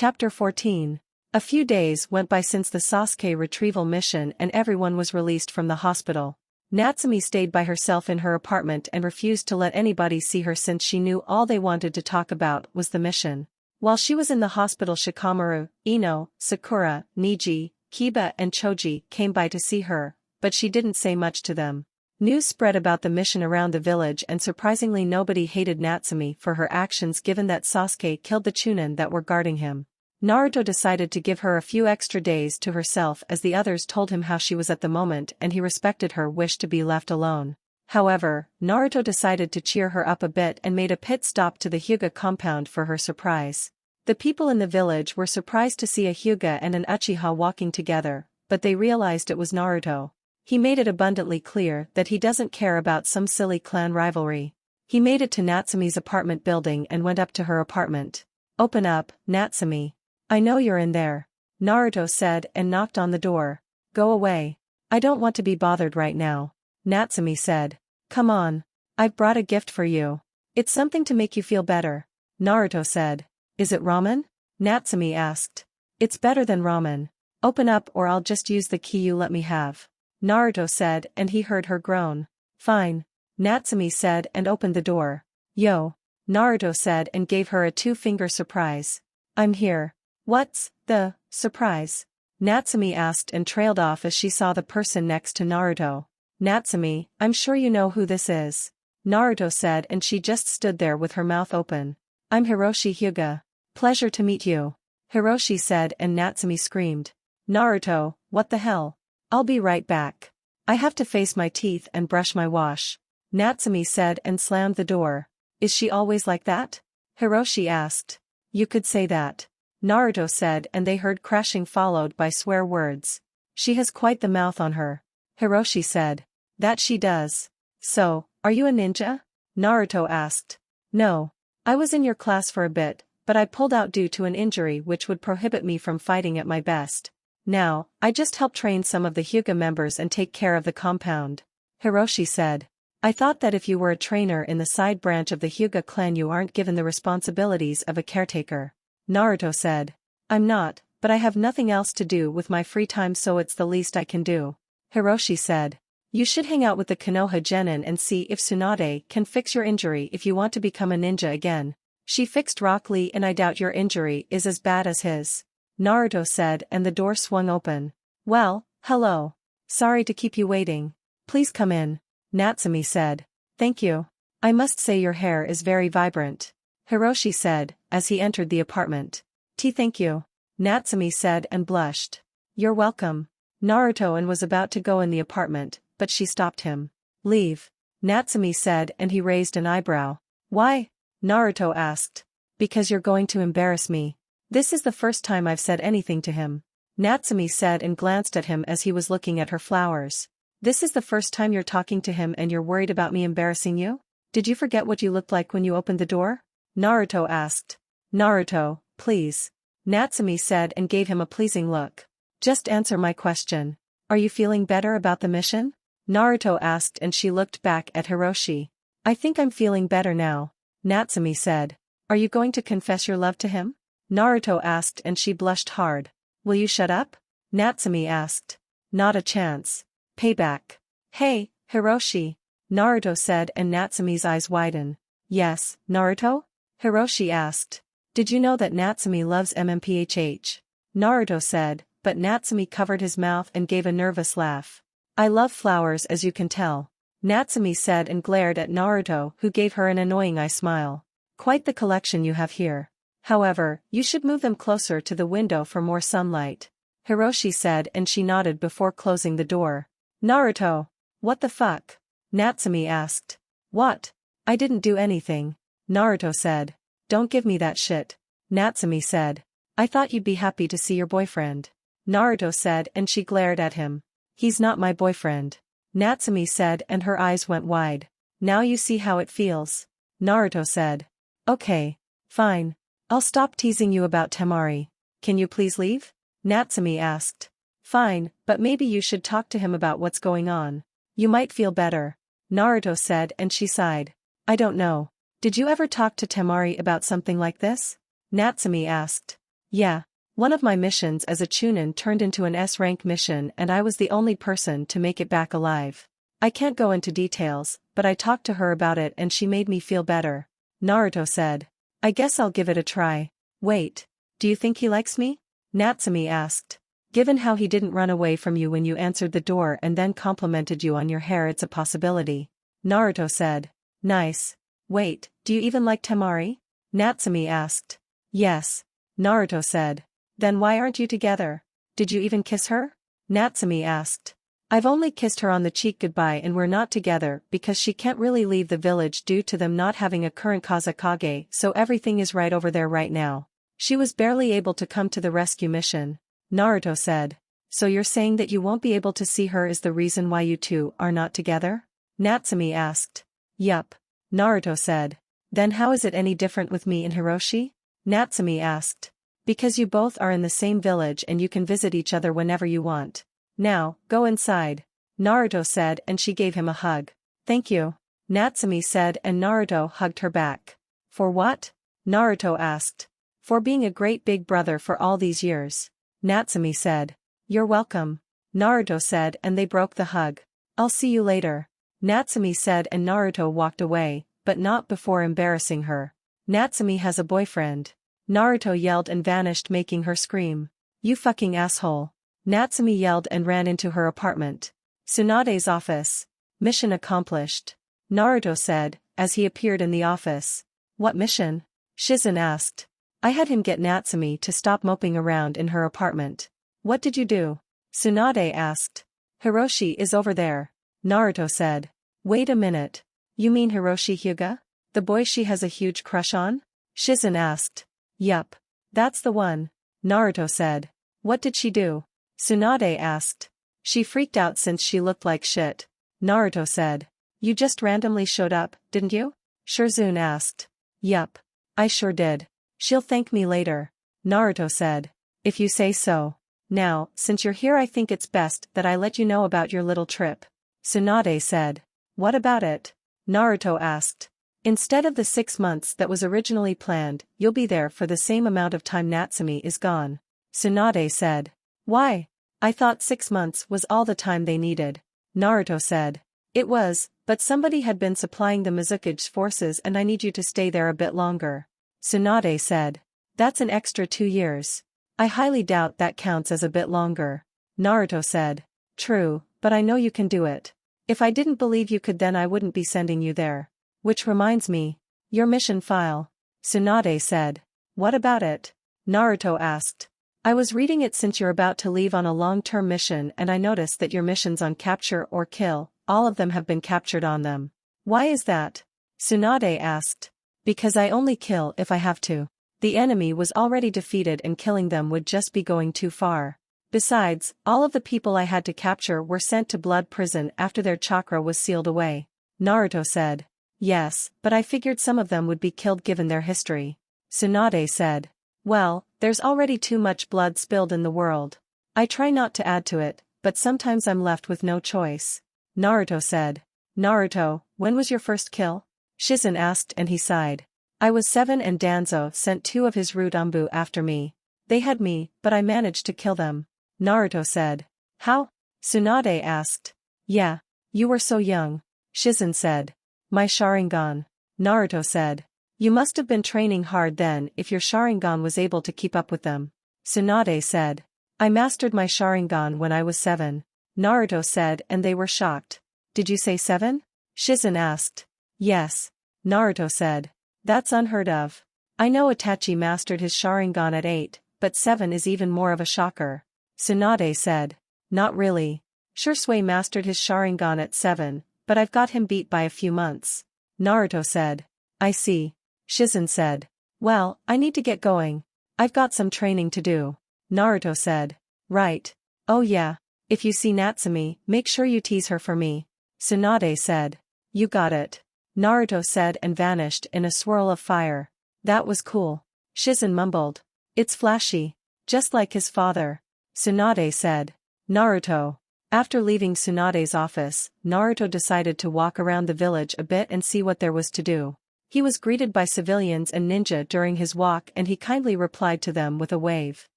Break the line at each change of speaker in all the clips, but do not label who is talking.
Chapter 14. A few days went by since the Sasuke retrieval mission and everyone was released from the hospital. Natsumi stayed by herself in her apartment and refused to let anybody see her since she knew all they wanted to talk about was the mission. While she was in the hospital, Shikamaru, Ino, Sakura, Niji, Kiba and Choji came by to see her, but she didn't say much to them. News spread about the mission around the village and surprisingly nobody hated Natsumi for her actions given that Sasuke killed the Chunin that were guarding him. Naruto decided to give her a few extra days to herself as the others told him how she was at the moment and he respected her wish to be left alone. However, Naruto decided to cheer her up a bit and made a pit stop to the Hyuga compound for her surprise. The people in the village were surprised to see a Hyuga and an Uchiha walking together, but they realized it was Naruto. He made it abundantly clear that he doesn't care about some silly clan rivalry. He made it to Natsumi's apartment building and went up to her apartment. "Open up, Natsumi. I know you're in there," Naruto said and knocked on the door. "Go away. I don't want to be bothered right now," Natsumi said. "Come on. I've brought a gift for you. It's something to make you feel better," Naruto said. "Is it ramen?" Natsumi asked. "It's better than ramen. Open up or I'll just use the key you let me have," Naruto said and he heard her groan. "Fine," Natsumi said and opened the door. "Yo," Naruto said and gave her a two-finger surprise. "I'm here." "What's the surprise?" Natsumi asked and trailed off as she saw the person next to Naruto. "Natsumi, I'm sure you know who this is," Naruto said and she just stood there with her mouth open. "I'm Hiroshi Hyuga. Pleasure to meet you," Hiroshi said and Natsumi screamed. "Naruto, what the hell? I'll be right back. I have to face my teeth and brush my wash," Natsumi said and slammed the door. "Is she always like that?" Hiroshi asked. "You could say that," Naruto said and they heard crashing followed by swear words. "She has quite the mouth on her," Hiroshi said. "That she does. So, are you a ninja?" Naruto asked. "No. I was in your class for a bit, but I pulled out due to an injury which would prohibit me from fighting at my best. Now, I just help train some of the Hyuga members and take care of the compound," Hiroshi said. "I thought that if you were a trainer in the side branch of the Hyuga clan you aren't given the responsibilities of a caretaker," Naruto said. "I'm not, but I have nothing else to do with my free time so it's the least I can do," Hiroshi said. "You should hang out with the Konoha Genin and see if Tsunade can fix your injury if you want to become a ninja again. She fixed Rock Lee and I doubt your injury is as bad as his," Naruto said and the door swung open. "Well, hello. Sorry to keep you waiting. Please come in," Natsumi said. "Thank you. I must say your hair is very vibrant," Hiroshi said, as he entered the apartment. Thank you," Natsumi said and blushed. "You're welcome." Naruto and was about to go in the apartment, but she stopped him. "Leave," Natsumi said and he raised an eyebrow. "Why?" Naruto asked. "Because you're going to embarrass me." "This is the first time I've said anything to him," Natsumi said and glanced at him as he was looking at her flowers. "This is the first time you're talking to him and you're worried about me embarrassing you? Did you forget what you looked like when you opened the door?" Naruto asked. "Naruto, please," Natsumi said and gave him a pleasing look. "Just answer my question. Are you feeling better about the mission?" Naruto asked and she looked back at Hiroshi. "I think I'm feeling better now," Natsumi said. "Are you going to confess your love to him?" Naruto asked and she blushed hard. "Will you shut up?" Natsumi asked. "Not a chance. Payback." "Hey, Hiroshi," Naruto said and Natsumi's eyes widen. "Yes, Naruto?" Hiroshi asked. "Did you know that Natsumi loves MMPHH?" Naruto said, but Natsumi covered his mouth and gave a nervous laugh. "I love flowers as you can tell," Natsumi said and glared at Naruto who gave her an annoying eye smile. "Quite the collection you have here. However, you should move them closer to the window for more sunlight," Hiroshi said and she nodded before closing the door. "Naruto! What the fuck?" Natsumi asked. "What? I didn't do anything," Naruto said. "Don't give me that shit," Natsumi said. "I thought you'd be happy to see your boyfriend," Naruto said and she glared at him. "He's not my boyfriend," Natsumi said and her eyes went wide. "Now you see how it feels," Naruto said. "Okay. Fine. I'll stop teasing you about Temari. Can you please leave?" Natsumi asked. "Fine, but maybe you should talk to him about what's going on. You might feel better," Naruto said and she sighed. "I don't know. Did you ever talk to Temari about something like this?" Natsumi asked. Yeah. One of my missions as a Chunin turned into an S-rank mission and I was the only person to make it back alive. I can't go into details, but I talked to her about it and she made me feel better. Naruto said. I guess I'll give it a try. Wait. Do you think he likes me? Natsumi asked. Given how he didn't run away from you when you answered the door and then complimented you on your hair, it's a possibility. Naruto said. Nice. Wait, do you even like Temari? Natsumi asked. Yes. Naruto said. Then why aren't you together? Did you even kiss her? Natsumi asked. I've only kissed her on the cheek goodbye and we're not together because she can't really leave the village due to them not having a current Kazekage, so everything is right over there right now. She was barely able to come to the rescue mission. Naruto said. So you're saying that you won't be able to see her is the reason why you two are not together? Natsumi asked. Yup. Naruto said. Then how is it any different with me and Hiroshi? Natsumi asked. Because you both are in the same village and you can visit each other whenever you want. Now, go inside. Naruto said and she gave him a hug. Thank you. Natsumi said and Naruto hugged her back. For what? Naruto asked. For being a great big brother for all these years. Natsumi said. You're welcome. Naruto said and they broke the hug. I'll see you later. Natsumi said and Naruto walked away, but not before embarrassing her. Natsumi has a boyfriend. Naruto yelled and vanished, making her scream. You fucking asshole. Natsumi yelled and ran into her apartment. Tsunade's office. Mission accomplished. Naruto said, as he appeared in the office. What mission? Shizen asked. I had him get Natsumi to stop moping around in her apartment. What did you do? Tsunade asked. Hiroshi is over there. Naruto said. Wait a minute. You mean Hiroshi Hyuga? The boy she has a huge crush on? Shizen asked. Yup. That's the one. Naruto said. What did she do? Tsunade asked. She freaked out since she looked like shit. Naruto said. You just randomly showed up, didn't you? Shirzune asked. Yup. I sure did. She'll thank me later. Naruto said. If you say so. Now, since you're here I think it's best that I let you know about your little trip. Tsunade said. What about it? Naruto asked. Instead of the 6 months that was originally planned, you'll be there for the same amount of time Natsumi is gone. Tsunade said. Why? I thought 6 months was all the time they needed. Naruto said. It was, but somebody had been supplying the Mizukage's forces and I need you to stay there a bit longer. Tsunade said. That's an extra 2 years. I highly doubt that counts as a bit longer. Naruto said. True, but I know you can do it. If I didn't believe you could then I wouldn't be sending you there. Which reminds me. Your mission file. Tsunade said. What about it? Naruto asked. I was reading it since you're about to leave on a long-term mission and I noticed that your missions on capture or kill, all of them have been captured on them. Why is that? Tsunade asked. Because I only kill if I have to. The enemy was already defeated and killing them would just be going too far. Besides, all of the people I had to capture were sent to Blood Prison after their chakra was sealed away. Naruto said. Yes, but I figured some of them would be killed given their history. Tsunade said. Well, there's already too much blood spilled in the world. I try not to add to it, but sometimes I'm left with no choice. Naruto said. Naruto, when was your first kill? Shizen asked and he sighed. I was 7 and Danzo sent 2 of his Rudanbu after me. They had me, but I managed to kill them. Naruto said. How? Tsunade asked. Yeah. You were so young. Shizen said. My Sharingan. Naruto said. You must have been training hard then if your Sharingan was able to keep up with them. Tsunade said. I mastered my Sharingan when I was 7. Naruto said and they were shocked. Did you say 7? Shizen asked. Yes. Naruto said. That's unheard of. I know Itachi mastered his Sharingan at 8, but 7 is even more of a shocker. Tsunade said. Not really. Shursui mastered his Sharingan at 7, but I've got him beat by a few months. Naruto said. I see. Shizen said. Well, I need to get going. I've got some training to do. Naruto said. Right. Oh yeah. If you see Natsumi, make sure you tease her for me. Tsunade said. You got it. Naruto said and vanished in a swirl of fire. That was cool. Shizen mumbled. It's flashy. Just like his father. Tsunade said. Naruto. After leaving Tsunade's office, Naruto decided to walk around the village a bit and see what there was to do. He was greeted by civilians and ninja during his walk and he kindly replied to them with a wave.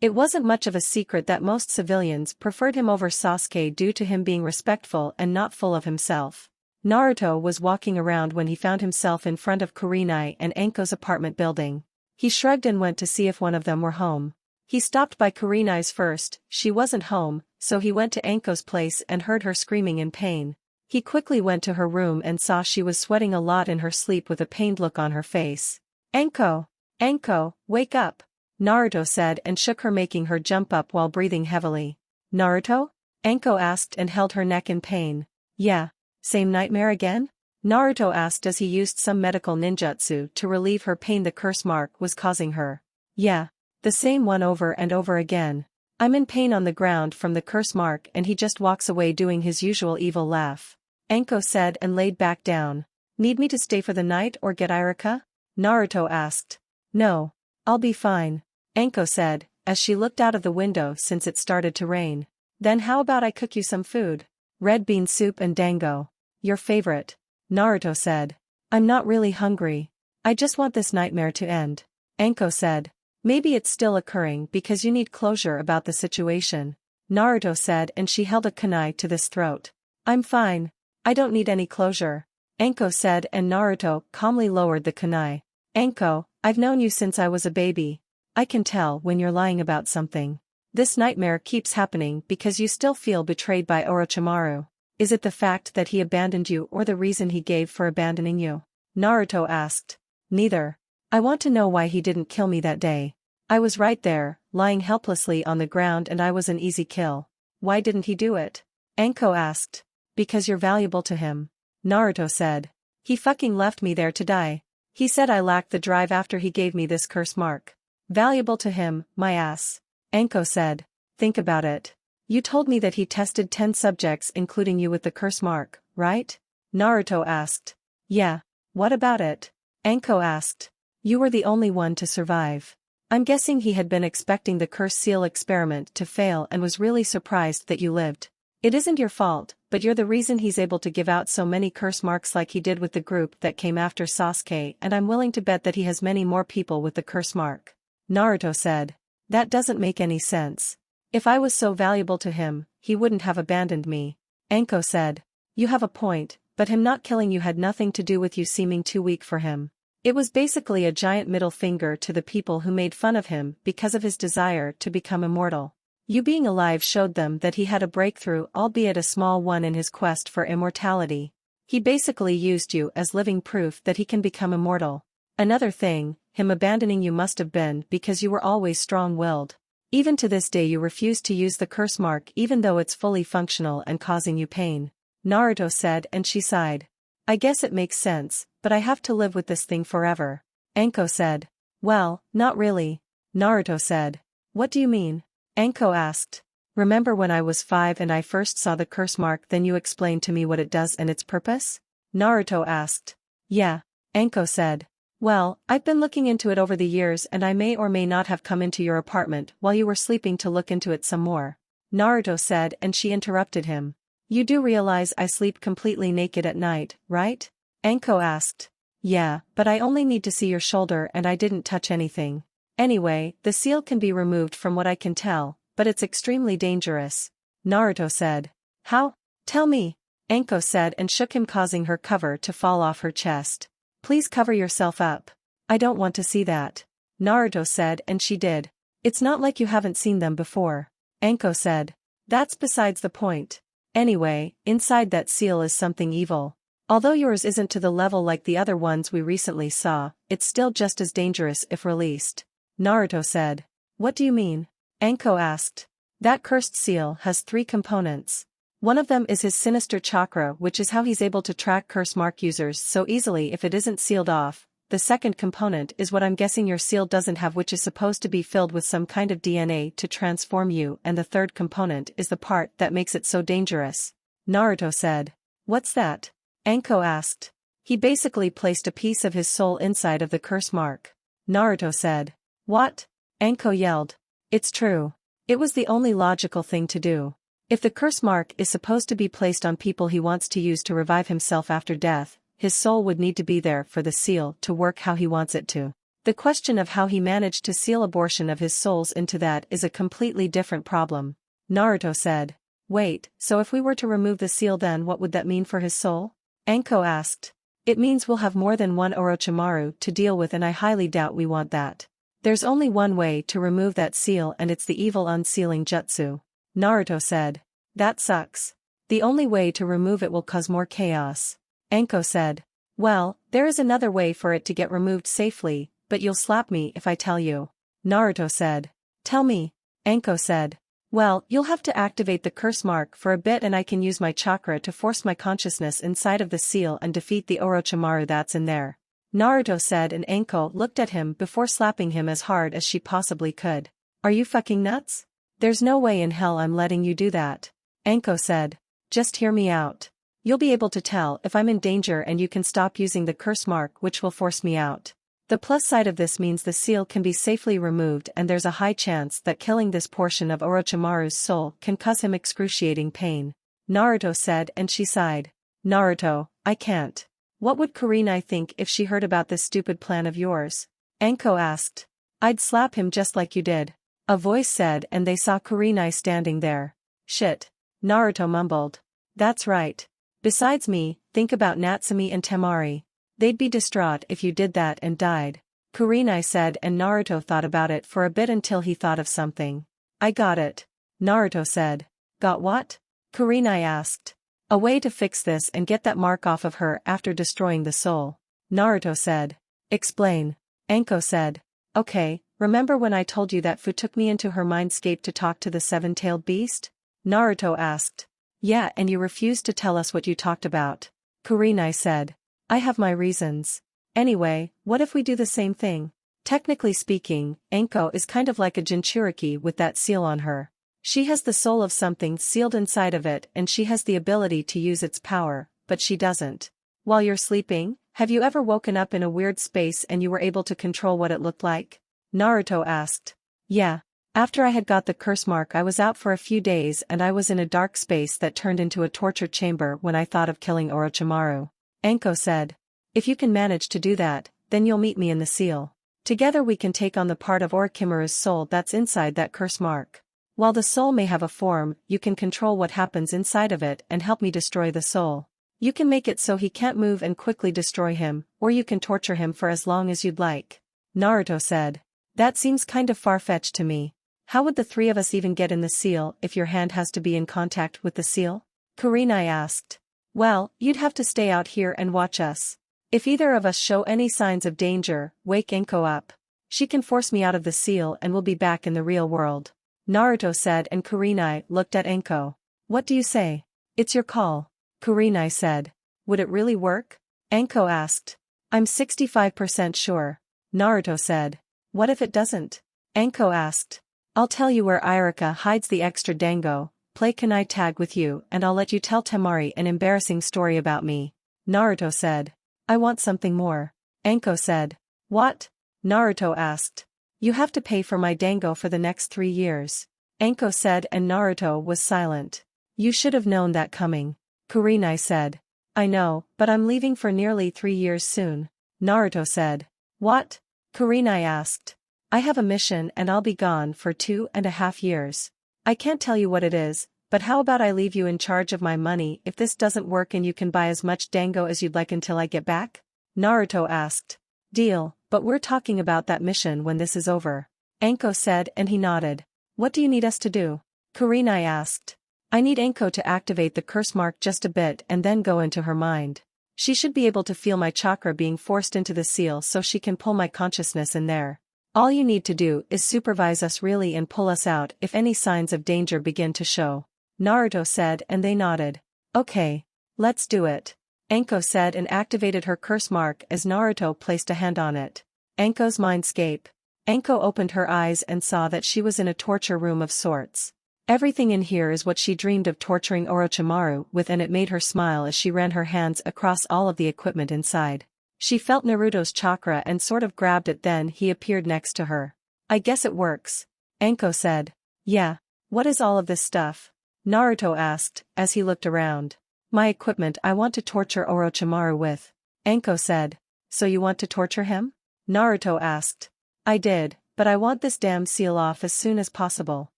It wasn't much of a secret that most civilians preferred him over Sasuke due to him being respectful and not full of himself. Naruto was walking around when he found himself in front of Kurenai and Anko's apartment building. He shrugged and went to see if one of them were home. He stopped by Kurenai's first, she wasn't home, so he went to Anko's place and heard her screaming in pain. He quickly went to her room and saw she was sweating a lot in her sleep with a pained look on her face. Anko! Anko, wake up! Naruto said and shook her, making her jump up while breathing heavily. Naruto? Anko asked and held her neck in pain. Yeah. Same nightmare again? Naruto asked as he used some medical ninjutsu to relieve her pain the curse mark was causing her. Yeah. The same one over and over again. I'm in pain on the ground from the curse mark and he just walks away doing his usual evil laugh. Anko said and laid back down. Need me to stay for the night or get Irika? Naruto asked. No. I'll be fine. Anko said, as she looked out of the window since it started to rain. Then how about I cook you some food? Red bean soup and dango. Your favorite. Naruto said. I'm not really hungry. I just want this nightmare to end. Anko said. Maybe it's still occurring because you need closure about the situation. Naruto said and she held a kunai to his throat. I'm fine. I don't need any closure. Anko said and Naruto calmly lowered the kunai. Anko, I've known you since I was a baby. I can tell when you're lying about something. This nightmare keeps happening because you still feel betrayed by Orochimaru. Is it the fact that he abandoned you or the reason he gave for abandoning you? Naruto asked. Neither. I want to know why he didn't kill me that day. I was right there, lying helplessly on the ground and I was an easy kill. Why didn't he do it? Anko asked. Because you're valuable to him. Naruto said. He fucking left me there to die. He said I lacked the drive after he gave me this curse mark. Valuable to him, my ass. Anko said. Think about it. You told me that he tested 10 subjects including you with the curse mark, right? Naruto asked. Yeah. What about it? Anko asked. You were the only one to survive. I'm guessing he had been expecting the curse seal experiment to fail and was really surprised that you lived. It isn't your fault, but you're the reason he's able to give out so many curse marks like he did with the group that came after Sasuke, and I'm willing to bet that he has many more people with the curse mark. Naruto said. That doesn't make any sense. If I was so valuable to him, he wouldn't have abandoned me. Anko said. You have a point, but him not killing you had nothing to do with you seeming too weak for him. It was basically a giant middle finger to the people who made fun of him because of his desire to become immortal. You being alive showed them that he had a breakthrough, albeit a small one, in his quest for immortality. He basically used you as living proof that he can become immortal. Another thing, him abandoning you must have been because you were always strong-willed. Even to this day you refuse to use the curse mark even though it's fully functional and causing you pain. Naruto said and she sighed. I guess it makes sense, but I have to live with this thing forever. Anko said. Well, not really. Naruto said. What do you mean? Anko asked. Remember when I was 5 and I first saw the curse mark, then you explained to me what it does and its purpose? Naruto asked. Yeah. Anko said. Well, I've been looking into it over the years and I may or may not have come into your apartment while you were sleeping to look into it some more. Naruto said and she interrupted him. You do realize I sleep completely naked at night, right? Anko asked. Yeah, but I only need to see your shoulder and I didn't touch anything. Anyway, the seal can be removed from what I can tell, but it's extremely dangerous. Naruto said. How? Tell me. Anko said and shook him, causing her cover to fall off her chest. Please cover yourself up. I don't want to see that. Naruto said and she did. It's not like you haven't seen them before. Anko said. That's besides the point. Anyway, inside that seal is something evil. Although yours isn't to the level like the other ones we recently saw, it's still just as dangerous if released. Naruto said. What do you mean? Anko asked. That cursed seal has 3 components. One of them is his sinister chakra, which is how he's able to track curse mark users so easily if it isn't sealed off. The second component is what I'm guessing your seal doesn't have, which is supposed to be filled with some kind of DNA to transform you, and the third component is the part that makes it so dangerous. Naruto said. What's that? Anko asked. He basically placed a piece of his soul inside of the curse mark. Naruto said. What? Anko yelled. It's true. It was the only logical thing to do. If the curse mark is supposed to be placed on people he wants to use to revive himself after death, his soul would need to be there for the seal to work how he wants it to. The question of how he managed to seal abortion of his souls into that is a completely different problem. Naruto said. Wait, so if we were to remove the seal then what would that mean for his soul? Anko asked. It means we'll have more than one Orochimaru to deal with and I highly doubt we want that. There's only one way to remove that seal and it's the evil unsealing jutsu. Naruto said. That sucks. The only way to remove it will cause more chaos. Anko said. Well, there is another way for it to get removed safely, but you'll slap me if I tell you. Naruto said. Tell me. Anko said. Well, you'll have to activate the curse mark for a bit and I can use my chakra to force my consciousness inside of the seal and defeat the Orochimaru that's in there. Naruto said and Anko looked at him before slapping him as hard as she possibly could. Are you fucking nuts? There's no way in hell I'm letting you do that. Anko said. Just hear me out. You'll be able to tell if I'm in danger and you can stop using the curse mark which will force me out. The plus side of this means the seal can be safely removed and there's a high chance that killing this portion of Orochimaru's soul can cause him excruciating pain. Naruto said and she sighed. Naruto, I can't. What would Kurenai think if she heard about this stupid plan of yours? Anko asked. I'd slap him just like you did. A voice said and they saw Kurenai standing there. Shit. Naruto mumbled. That's right. Besides me, think about Natsumi and Temari. They'd be distraught if you did that and died. Kurenai said and Naruto thought about it for a bit until he thought of something. I got it. Naruto said. Got what? Kurenai asked. A way to fix this and get that mark off of her after destroying the soul. Naruto said. Explain. Anko said. Okay, remember when I told you that Fu took me into her mindscape to talk to the seven-tailed beast? Naruto asked. Yeah, and you refused to tell us what you talked about. Kurenai said. I have my reasons. Anyway, what if we do the same thing? Technically speaking, Anko is kind of like a Jinchuriki with that seal on her. She has the soul of something sealed inside of it and she has the ability to use its power, but she doesn't. While you're sleeping, have you ever woken up in a weird space and you were able to control what it looked like? Naruto asked. Yeah. After I had got the curse mark I was out for a few days and I was in a dark space that turned into a torture chamber when I thought of killing Orochimaru. Anko said. If you can manage to do that, then you'll meet me in the seal. Together we can take on the part of Orochimaru's soul that's inside that curse mark. While the soul may have a form, you can control what happens inside of it and help me destroy the soul. You can make it so he can't move and quickly destroy him, or you can torture him for as long as you'd like. Naruto said. That seems kind of far-fetched to me. How would the three of us even get in the seal if your hand has to be in contact with the seal? Kurenai asked. Well, you'd have to stay out here and watch us. If either of us show any signs of danger, wake Anko up. She can force me out of the seal and we'll be back in the real world. Naruto said and Kurenai looked at Anko. What do you say? It's your call. Kurenai said. Would it really work? Anko asked. I'm 65% sure. Naruto said. What if it doesn't? Anko asked. I'll tell you where Irika hides the extra dango, play kunai tag with you and I'll let you tell Temari an embarrassing story about me. Naruto said. I want something more. Anko said. What? Naruto asked. You have to pay for my dango for the next 3 years. Anko said and Naruto was silent. You should have known that coming. Kurenai said. I know, but I'm leaving for nearly 3 years soon. Naruto said. What? Kurenai asked. I have a mission and I'll be gone for 2.5 years. I can't tell you what it is, but how about I leave you in charge of my money if this doesn't work and you can buy as much dango as you'd like until I get back? Naruto asked. Deal, but we're talking about that mission when this is over. Anko said and he nodded. What do you need us to do? Kurenai asked. I need Anko to activate the curse mark just a bit and then go into her mind. She should be able to feel my chakra being forced into the seal so she can pull my consciousness in there. All you need to do is supervise us really and pull us out if any signs of danger begin to show. Naruto said and they nodded. Okay. Let's do it. Anko said and activated her curse mark as Naruto placed a hand on it. Anko's mindscape. Anko opened her eyes and saw that she was in a torture room of sorts. Everything in here is what she dreamed of torturing Orochimaru with and it made her smile as she ran her hands across all of the equipment inside. She felt Naruto's chakra and sort of grabbed it then he appeared next to her. I guess it works. Anko said. Yeah. What is all of this stuff? Naruto asked, as he looked around. My equipment I want to torture Orochimaru with. Anko said. So you want to torture him? Naruto asked. I did, but I want this damn seal off as soon as possible.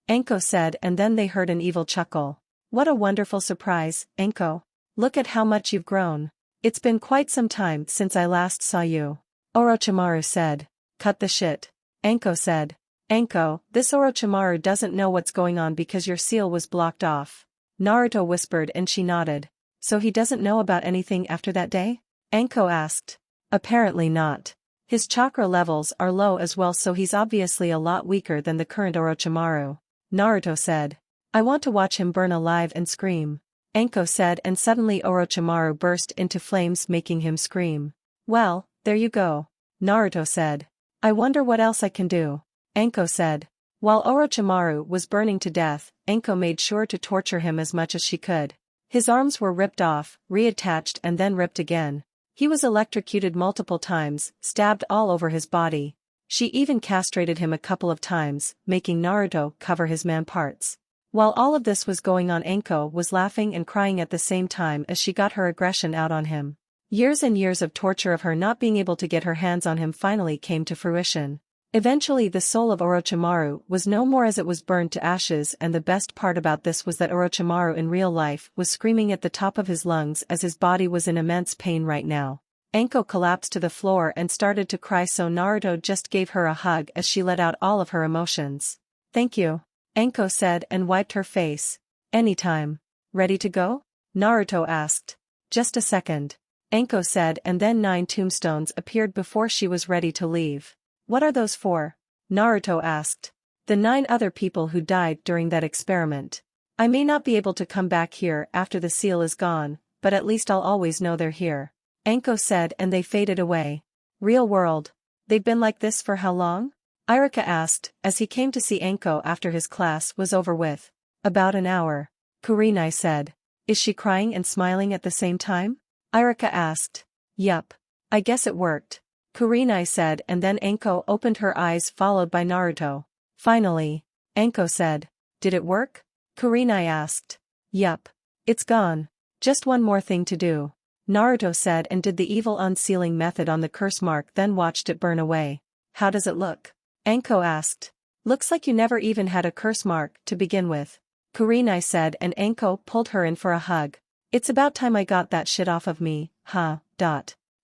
Anko said, and then they heard an evil chuckle. What a wonderful surprise, Anko. Look at how much you've grown. It's been quite some time since I last saw you. Orochimaru said. Cut the shit. Anko said. Anko, this Orochimaru doesn't know what's going on because your seal was blocked off. Naruto whispered and she nodded. So he doesn't know about anything after that day? Anko asked. Apparently not. His chakra levels are low as well, so he's obviously a lot weaker than the current Orochimaru. Naruto said. I want to watch him burn alive and scream. Anko said, and suddenly Orochimaru burst into flames, making him scream. Well, there you go. Naruto said. I wonder what else I can do. Anko said. While Orochimaru was burning to death, Anko made sure to torture him as much as she could. His arms were ripped off, reattached and then ripped again. He was electrocuted multiple times, stabbed all over his body. She even castrated him a couple of times, making Naruto cover his man parts. While all of this was going on, Anko was laughing and crying at the same time as she got her aggression out on him. Years and years of torture of her not being able to get her hands on him finally came to fruition. Eventually the soul of Orochimaru was no more as it was burned to ashes, and the best part about this was that Orochimaru in real life was screaming at the top of his lungs as his body was in immense pain right now. Anko collapsed to the floor and started to cry, so Naruto just gave her a hug as she let out all of her emotions. Thank you. Anko said and wiped her face. Anytime. Ready to go? Naruto asked. Just a second. Anko said, and then 9 tombstones appeared before she was ready to leave. What are those for? Naruto asked. The 9 other people who died during that experiment. I may not be able to come back here after the seal is gone, but at least I'll always know they're here. Anko said, and they faded away. Real world. They've been like this for how long? Irika asked, as he came to see Anko after his class was over with. About an hour. Kurenai said. Is she crying and smiling at the same time? Irika asked. Yup. I guess it worked. Kurenai said, and then Anko opened her eyes, followed by Naruto. Finally. Anko said. Did it work? Kurenai asked. Yup. It's gone. Just one more thing to do. Naruto said, and did the evil unsealing method on the curse mark, then watched it burn away. How does it look? Anko asked. Looks like you never even had a curse mark to begin with. Kurenai said, and Anko pulled her in for a hug. It's about time I got that shit off of me, huh?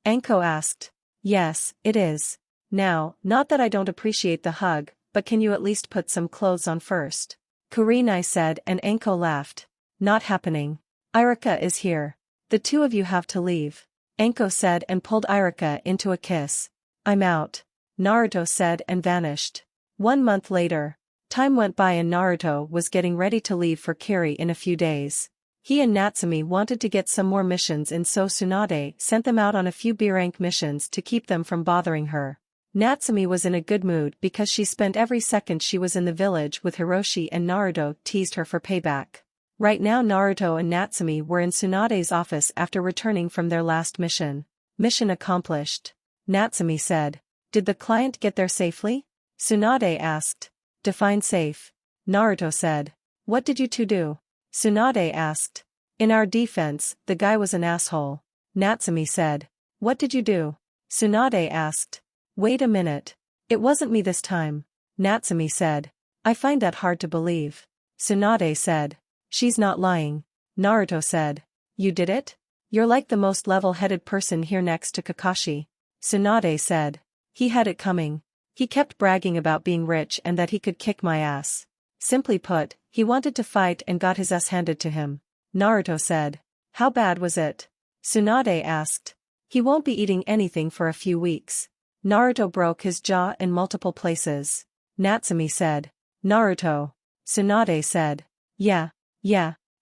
Anko asked. Yes, it is. Now, not that I don't appreciate the hug, but can you at least put some clothes on first? Kurenai said, and Anko laughed. Not happening. Irika is here. The 2 of you have to leave. Anko said and pulled Irika into a kiss. I'm out. Naruto said and vanished. 1 month later. Time went by and Naruto was getting ready to leave for Kiri in a few days. He and Natsumi wanted to get some more missions in, so Tsunade sent them out on a few B-rank missions to keep them from bothering her. Natsumi was in a good mood because she spent every second she was in the village with Hiroshi, and Naruto teased her for payback. Right now Naruto and Natsumi were in Tsunade's office after returning from their last mission. Mission accomplished. Natsumi said. Did the client get there safely? Tsunade asked. Define safe. Naruto said. What did you 2 do? Tsunade asked. In our defense, the guy was an asshole. Natsumi said. What did you do? Tsunade asked. Wait a minute. It wasn't me this time. Natsumi said. I find that hard to believe. Tsunade said. She's not lying. Naruto said. You did it? You're like the most level-headed person here next to Kakashi. Tsunade said. He had it coming. He kept bragging about being rich and that he could kick my ass. Simply put, he wanted to fight and got his ass handed to him. Naruto said. How bad was it? Tsunade asked. He won't be eating anything for a few weeks. Naruto broke his jaw in multiple places. Natsumi said. Naruto. Tsunade said. Yeah.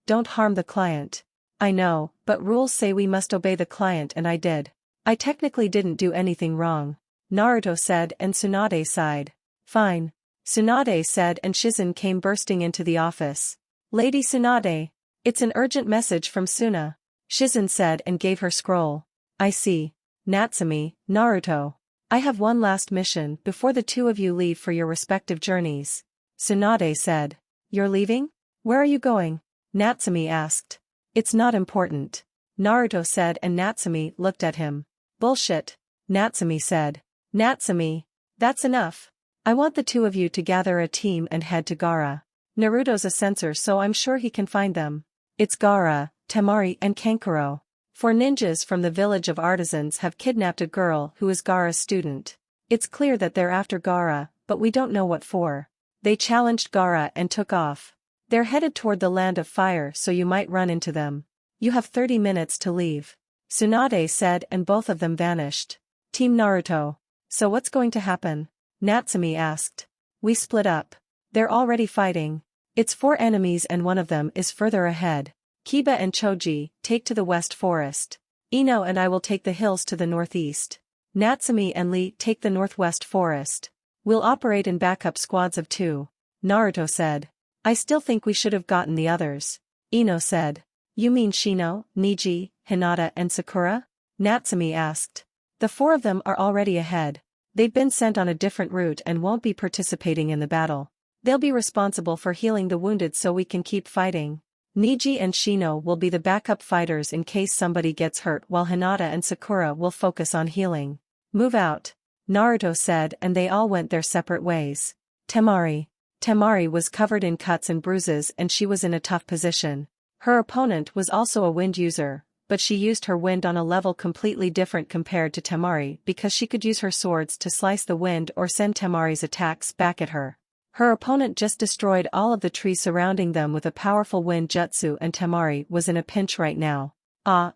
Don't harm the client. I know, but rules say we must obey the client, and I did. I technically didn't do anything wrong. Naruto said, and Tsunade sighed. Fine. Tsunade said, and Shizen came bursting into the office. Lady Tsunade. It's an urgent message from Suna. Shizen said and gave her scroll. I see. Natsumi, Naruto. I have one last mission before the 2 of you leave for your respective journeys. Tsunade said. You're leaving? Where are you going? Natsumi asked. It's not important. Naruto said, and Natsumi looked at him. Bullshit, Natsumi said. Natsumi, that's enough. I want the two of you to gather a team and head to Gaara. Naruto's a censor, so I'm sure he can find them. It's Gaara, Temari and Kankuro. 4 ninjas from the village of artisans have kidnapped a girl who is Gaara's student. It's clear that they're after Gaara, but we don't know what for. They challenged Gaara and took off. They're headed toward the land of fire, so you might run into them. You have 30 minutes to leave. Tsunade said, and both of them vanished. Team Naruto. So what's going to happen? Natsumi asked. We split up. They're already fighting. It's 4 enemies and one of them is further ahead. Kiba and Choji take to the west forest. Ino and I will take the hills to the northeast. Natsumi and Lee take the northwest forest. We'll operate in backup squads of 2. Naruto said. I still think we should have gotten the others. Ino said. You mean Shino, Niji, Hinata and Sakura? Natsumi asked. The 4 of them are already ahead. They've been sent on a different route and won't be participating in the battle. They'll be responsible for healing the wounded so we can keep fighting. Niji and Shino will be the backup fighters in case somebody gets hurt, while Hinata and Sakura will focus on healing. Move out, Naruto said, and they all went their separate ways. Temari. Temari was covered in cuts and bruises and she was in a tough position. Her opponent was also a wind user, but she used her wind on a level completely different compared to Temari because she could use her swords to slice the wind or send Temari's attacks back at her. Her opponent just destroyed all of the trees surrounding them with a powerful wind jutsu, and Temari was in a pinch right now.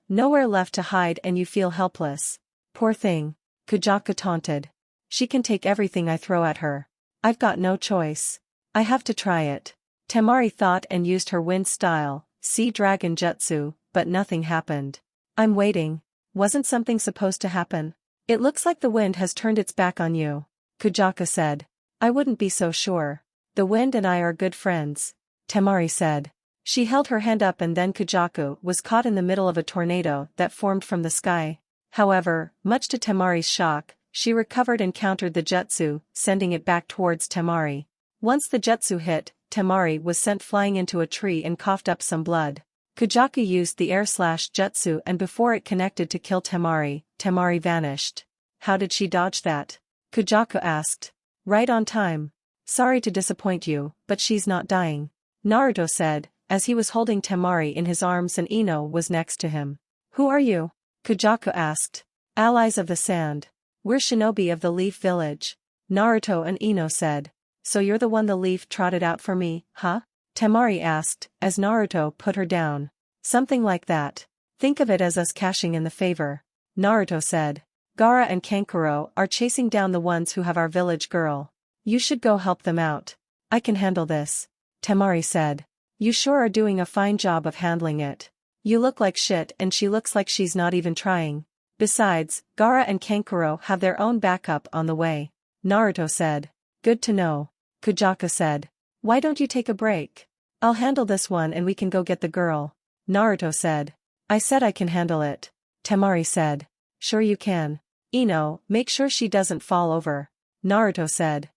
Nowhere left to hide and you feel helpless. Poor thing. Kujaka taunted. She can take everything I throw at her. I've got no choice. I have to try it. Temari thought and used her wind style, Sea Dragon Jutsu, but nothing happened. I'm waiting. Wasn't something supposed to happen? It looks like the wind has turned its back on you, Kujaka said. I wouldn't be so sure. The wind and I are good friends, Temari said. She held her hand up and then Kujaku was caught in the middle of a tornado that formed from the sky. However, much to Temari's shock, she recovered and countered the jutsu, sending it back towards Temari. Once the jutsu hit, Temari was sent flying into a tree and coughed up some blood. Kujaku used the air slash jutsu and before it connected to kill Temari, Temari vanished. How did she dodge that? Kujaku asked. Right on time. Sorry to disappoint you, but she's not dying, Naruto said, as he was holding Temari in his arms and Ino was next to him. Who are you? Kujaku asked. Allies of the Sand. We're shinobi of the Leaf Village, Naruto and Ino said. So you're the one the leaf trotted out for me, huh? Temari asked, as Naruto put her down. Something like that. Think of it as us cashing in the favor, Naruto said. Gaara and Kankuro are chasing down the ones who have our village girl. You should go help them out. I can handle this, Temari said. You sure are doing a fine job of handling it. You look like shit and she looks like she's not even trying. Besides, Gaara and Kankuro have their own backup on the way, Naruto said. Good to know, Kujaka said. Why don't you take a break? I'll handle this one and we can go get the girl, Naruto said. I said I can handle it, Temari said. Sure you can. Ino, make sure she doesn't fall over, Naruto said.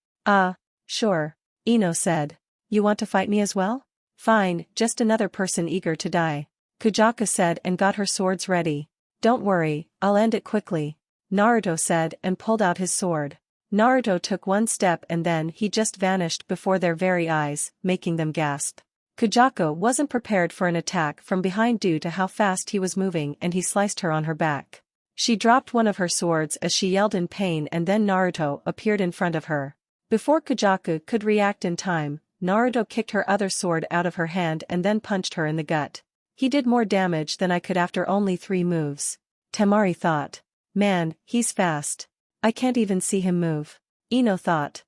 Sure, Ino said. You want to fight me as well? Fine, just another person eager to die, Kujaka said and got her swords ready. Don't worry, I'll end it quickly, Naruto said and pulled out his sword. Naruto took one step and then he just vanished before their very eyes, making them gasp. Kujaka wasn't prepared for an attack from behind due to how fast he was moving and he sliced her on her back. She dropped one of her swords as she yelled in pain and then Naruto appeared in front of her. Before Kujaka could react in time, Naruto kicked her other sword out of her hand and then punched her in the gut. He did more damage than I could after only 3 moves. Temari thought. Man, he's fast. I can't even see him move. Ino thought.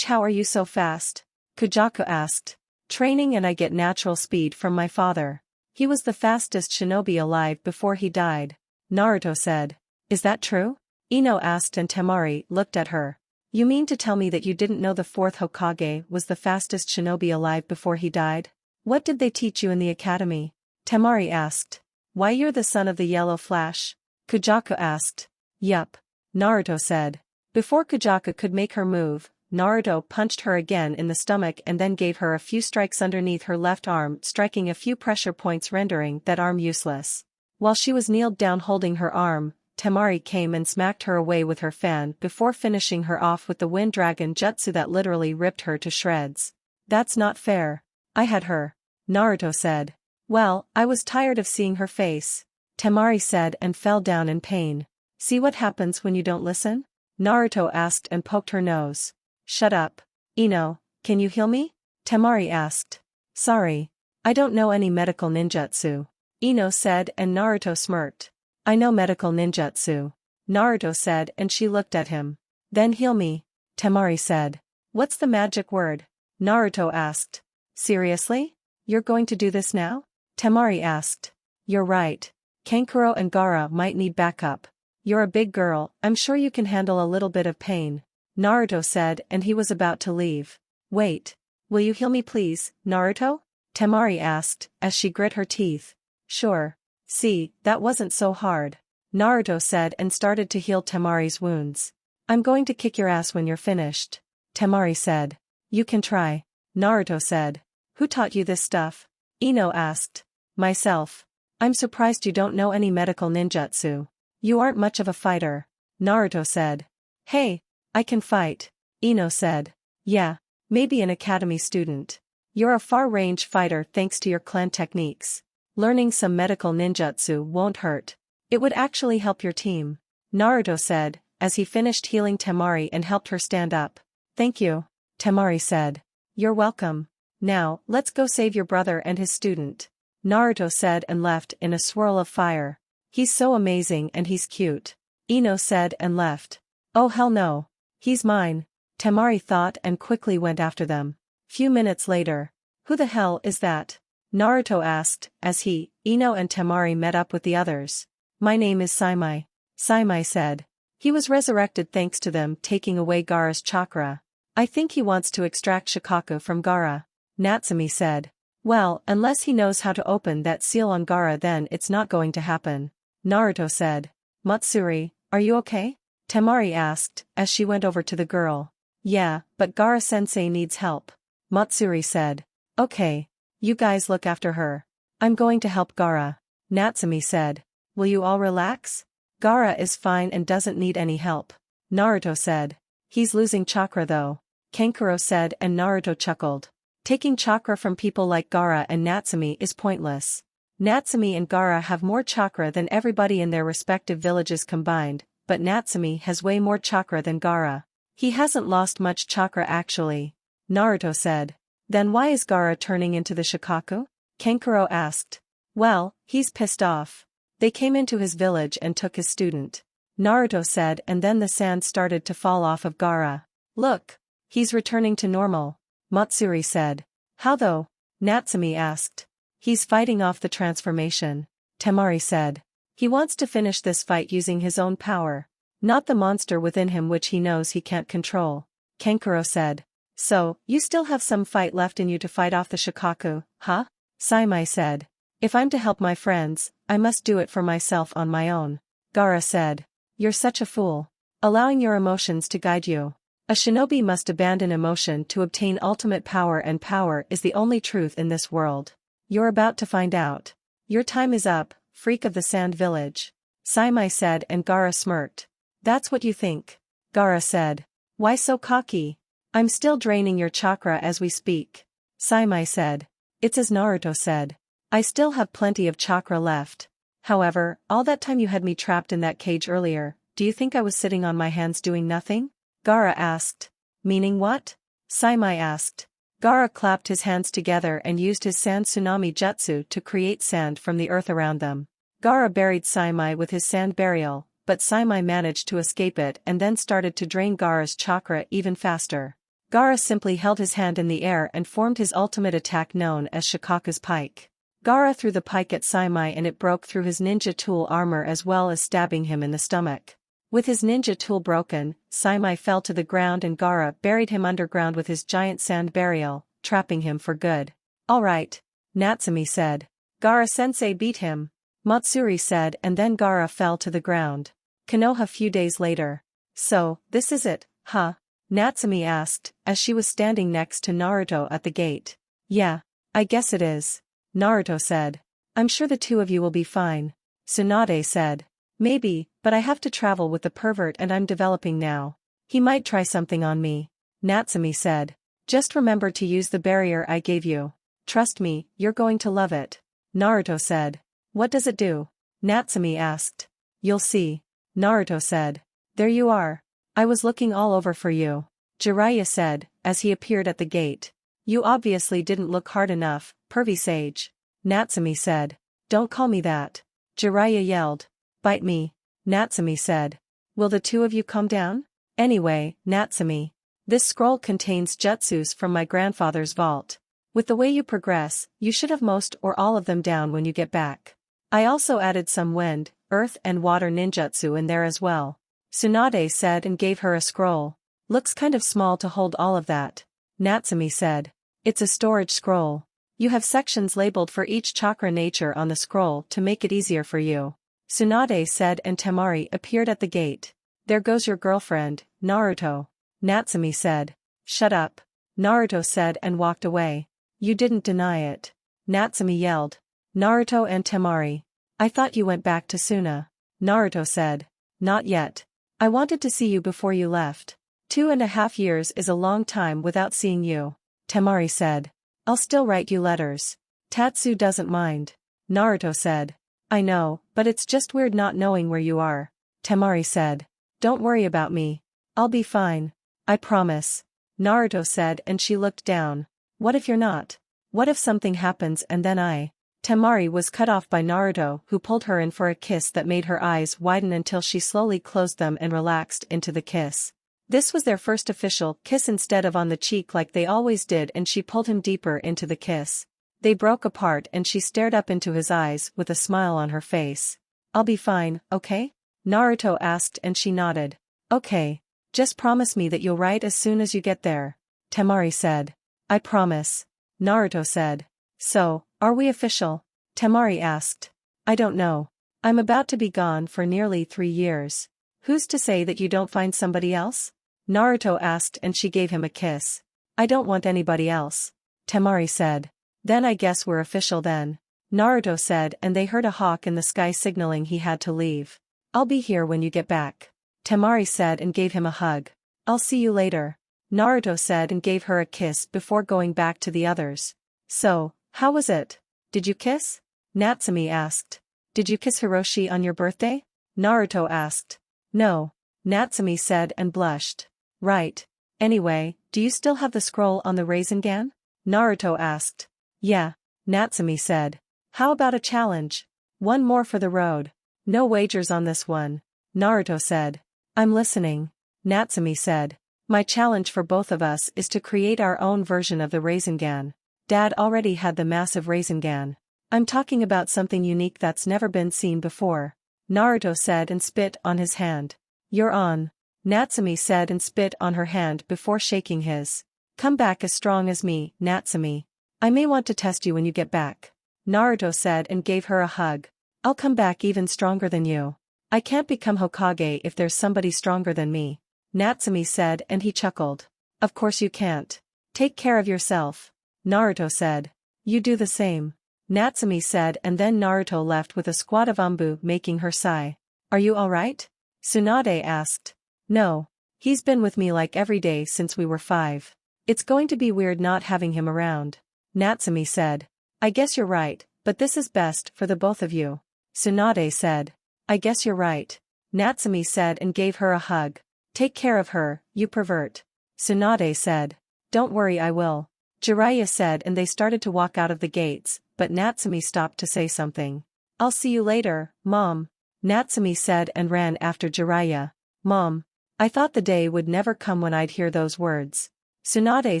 How are you so fast? Kujaka asked. Training and I get natural speed from my father. He was the fastest shinobi alive before he died, Naruto said. Is that true? Ino asked and Temari looked at her. You mean to tell me that you didn't know the 4th Hokage was the fastest shinobi alive before he died? What did they teach you in the academy? Temari asked. Why, you're the son of the Yellow Flash? Kujaka asked. Yup, Naruto said. Before Kujaka could make her move, Naruto punched her again in the stomach and then gave her a few strikes underneath her left arm, striking a few pressure points rendering that arm useless. While she was kneeled down holding her arm, Temari came and smacked her away with her fan before finishing her off with the wind dragon jutsu that literally ripped her to shreds. That's not fair. I had her. Naruto said. Well, I was tired of seeing her face. Temari said and fell down in pain. See what happens when you don't listen? Naruto asked and poked her nose. Shut up. Ino, can you heal me? Temari asked. Sorry. I don't know any medical ninjutsu. Ino said and Naruto smirked. I know medical ninjutsu. Naruto said and she looked at him. Then heal me. Temari said. What's the magic word? Naruto asked. Seriously? You're going to do this now? Temari asked. You're right. Kankuro and Gaara might need backup. You're a big girl, I'm sure you can handle a little bit of pain. Naruto said and he was about to leave. Wait. Will you heal me please, Naruto? Temari asked, as she grit her teeth. Sure. See, that wasn't so hard. Naruto said and started to heal Temari's wounds. I'm going to kick your ass when you're finished. Temari said. You can try. Naruto said. Who taught you this stuff? Ino asked. Myself. I'm surprised you don't know any medical ninjutsu. You aren't much of a fighter. Naruto said. Hey, I can fight. Ino said. Yeah, maybe an academy student. You're a far-range fighter thanks to your clan techniques. Learning some medical ninjutsu won't hurt. It would actually help your team. Naruto said, as he finished healing Temari and helped her stand up. Thank you. Temari said. You're welcome. Now, let's go save your brother and his student. Naruto said and left in a swirl of fire. He's so amazing and he's cute. Ino said and left. Oh hell no. He's mine. Temari thought and quickly went after them. Few minutes later. Who the hell is that? Naruto asked, as he, Ino and Temari met up with the others. My name is Saimai. Saimai said. He was resurrected thanks to them taking away Gaara's chakra. I think he wants to extract Shikaku from Gaara. Natsumi said. Well, unless he knows how to open that seal on Gaara then it's not going to happen. Naruto said. Matsuri, are you okay? Temari asked, as she went over to the girl. Yeah, but Gaara-sensei needs help. Matsuri said. Okay. You guys look after her. I'm going to help Gaara. Natsumi said. Will you all relax? Gaara is fine and doesn't need any help. Naruto said. He's losing chakra though. Kankuro said and Naruto chuckled. Taking chakra from people like Gaara and Natsumi is pointless. Natsumi and Gaara have more chakra than everybody in their respective villages combined, but Natsumi has way more chakra than Gaara. He hasn't lost much chakra actually. Naruto said. Then why is Gaara turning into the Shikaku? Kankuro asked. Well, he's pissed off. They came into his village and took his student. Naruto said and then the sand started to fall off of Gaara. Look. He's returning to normal. Matsuri said. How though? Natsumi asked. He's fighting off the transformation. Temari said. He wants to finish this fight using his own power. Not the monster within him which he knows he can't control. Kankuro said. So, you still have some fight left in you to fight off the Shikaku, huh? Saimai said. If I'm to help my friends, I must do it for myself on my own. Gaara said. You're such a fool. Allowing your emotions to guide you. A shinobi must abandon emotion to obtain ultimate power and power is the only truth in this world. You're about to find out. Your time is up, freak of the sand village. Saimai said and Gaara smirked. That's what you think. Gaara said. Why so cocky? I'm still draining your chakra as we speak. Saimai said. It's as Naruto said. I still have plenty of chakra left. However, all that time you had me trapped in that cage earlier, do you think I was sitting on my hands doing nothing? Gaara asked. Meaning what? Saimai asked. Gaara clapped his hands together and used his sand tsunami jutsu to create sand from the earth around them. Gaara buried Saimai with his sand burial, but Saimai managed to escape it and then started to drain Gaara's chakra even faster. Gaara simply held his hand in the air and formed his ultimate attack known as Shikaku's Pike. Gaara threw the pike at Saimai and it broke through his ninja tool armor as well as stabbing him in the stomach. With his ninja tool broken, Saimai fell to the ground and Gaara buried him underground with his giant sand burial, trapping him for good. Alright. Natsumi said. Gaara-sensei beat him. Matsuri said and then Gaara fell to the ground. Konoha few days later. So, this is it, huh? Natsumi asked, as she was standing next to Naruto at the gate. Yeah, I guess it is. Naruto said. I'm sure the two of you will be fine. Tsunade said. Maybe, but I have to travel with the pervert and I'm developing now. He might try something on me. Natsumi said. Just remember to use the barrier I gave you. Trust me, you're going to love it. Naruto said. What does it do? Natsumi asked. You'll see. Naruto said. There you are. I was looking all over for you. Jiraiya said, as he appeared at the gate. You obviously didn't look hard enough, pervy sage. Natsumi said. Don't call me that. Jiraiya yelled. Bite me. Natsumi said. Will the two of you calm down? Anyway, Natsumi. This scroll contains jutsus from my grandfather's vault. With the way you progress, you should have most or all of them down when you get back. I also added some wind, earth and water ninjutsu in there as well. Tsunade said and gave her a scroll. Looks kind of small to hold all of that. Natsumi said. It's a storage scroll. You have sections labeled for each chakra nature on the scroll to make it easier for you. Tsunade said and Temari appeared at the gate. There goes your girlfriend, Naruto. Natsumi said. Shut up. Naruto said and walked away. You didn't deny it. Natsumi yelled. Naruto and Temari. I thought you went back to Suna. Naruto said. Not yet. I wanted to see you before you left. 2.5 years is a long time without seeing you. Temari said. I'll still write you letters. Tatsu doesn't mind. Naruto said. I know, but it's just weird not knowing where you are. Temari said. Don't worry about me. I'll be fine. I promise. Naruto said and she looked down. What if you're not? What if something happens and then I... Temari was cut off by Naruto, who pulled her in for a kiss that made her eyes widen until she slowly closed them and relaxed into the kiss. This was their first official kiss instead of on the cheek like they always did, and she pulled him deeper into the kiss. They broke apart and she stared up into his eyes with a smile on her face. I'll be fine, okay? Naruto asked and she nodded. Okay. Just promise me that you'll write as soon as you get there. Temari said. I promise. Naruto said. So, are we official? Temari asked. I don't know. I'm about to be gone for nearly 3 years. Who's to say that you don't find somebody else? Naruto asked and she gave him a kiss. I don't want anybody else. Temari said. Then I guess we're official then. Naruto said and they heard a hawk in the sky signaling he had to leave. I'll be here when you get back. Temari said and gave him a hug. I'll see you later. Naruto said and gave her a kiss before going back to the others. So, how was it? Did you kiss? Natsumi asked. Did you kiss Hiroshi on your birthday? Naruto asked. No. Natsumi said and blushed. Right. Anyway, do you still have the scroll on the Rasengan? Naruto asked. Yeah. Natsumi said. How about a challenge? One more for the road. No wagers on this one. Naruto said. I'm listening. Natsumi said. My challenge for both of us is to create our own version of the Rasengan. Dad already had the massive Rasengan. I'm talking about something unique that's never been seen before. Naruto said and spit on his hand. You're on. Natsumi said and spit on her hand before shaking his. Come back as strong as me, Natsumi. I may want to test you when you get back. Naruto said and gave her a hug. I'll come back even stronger than you. I can't become Hokage if there's somebody stronger than me. Natsumi said and he chuckled. Of course you can't. Take care of yourself. Naruto said. You do the same. Natsumi said and then Naruto left with a squad of Umbu making her sigh. Are you alright? Tsunade asked. No. He's been with me like every day since we were 5. It's going to be weird not having him around. Natsumi said. I guess you're right, but this is best for the both of you. Tsunade said. I guess you're right. Natsumi said and gave her a hug. Take care of her, you pervert. Tsunade said. Don't worry, I will. Jiraiya said and they started to walk out of the gates, but Natsumi stopped to say something. I'll see you later, Mom. Natsumi said and ran after Jiraiya. Mom. I thought the day would never come when I'd hear those words. Tsunade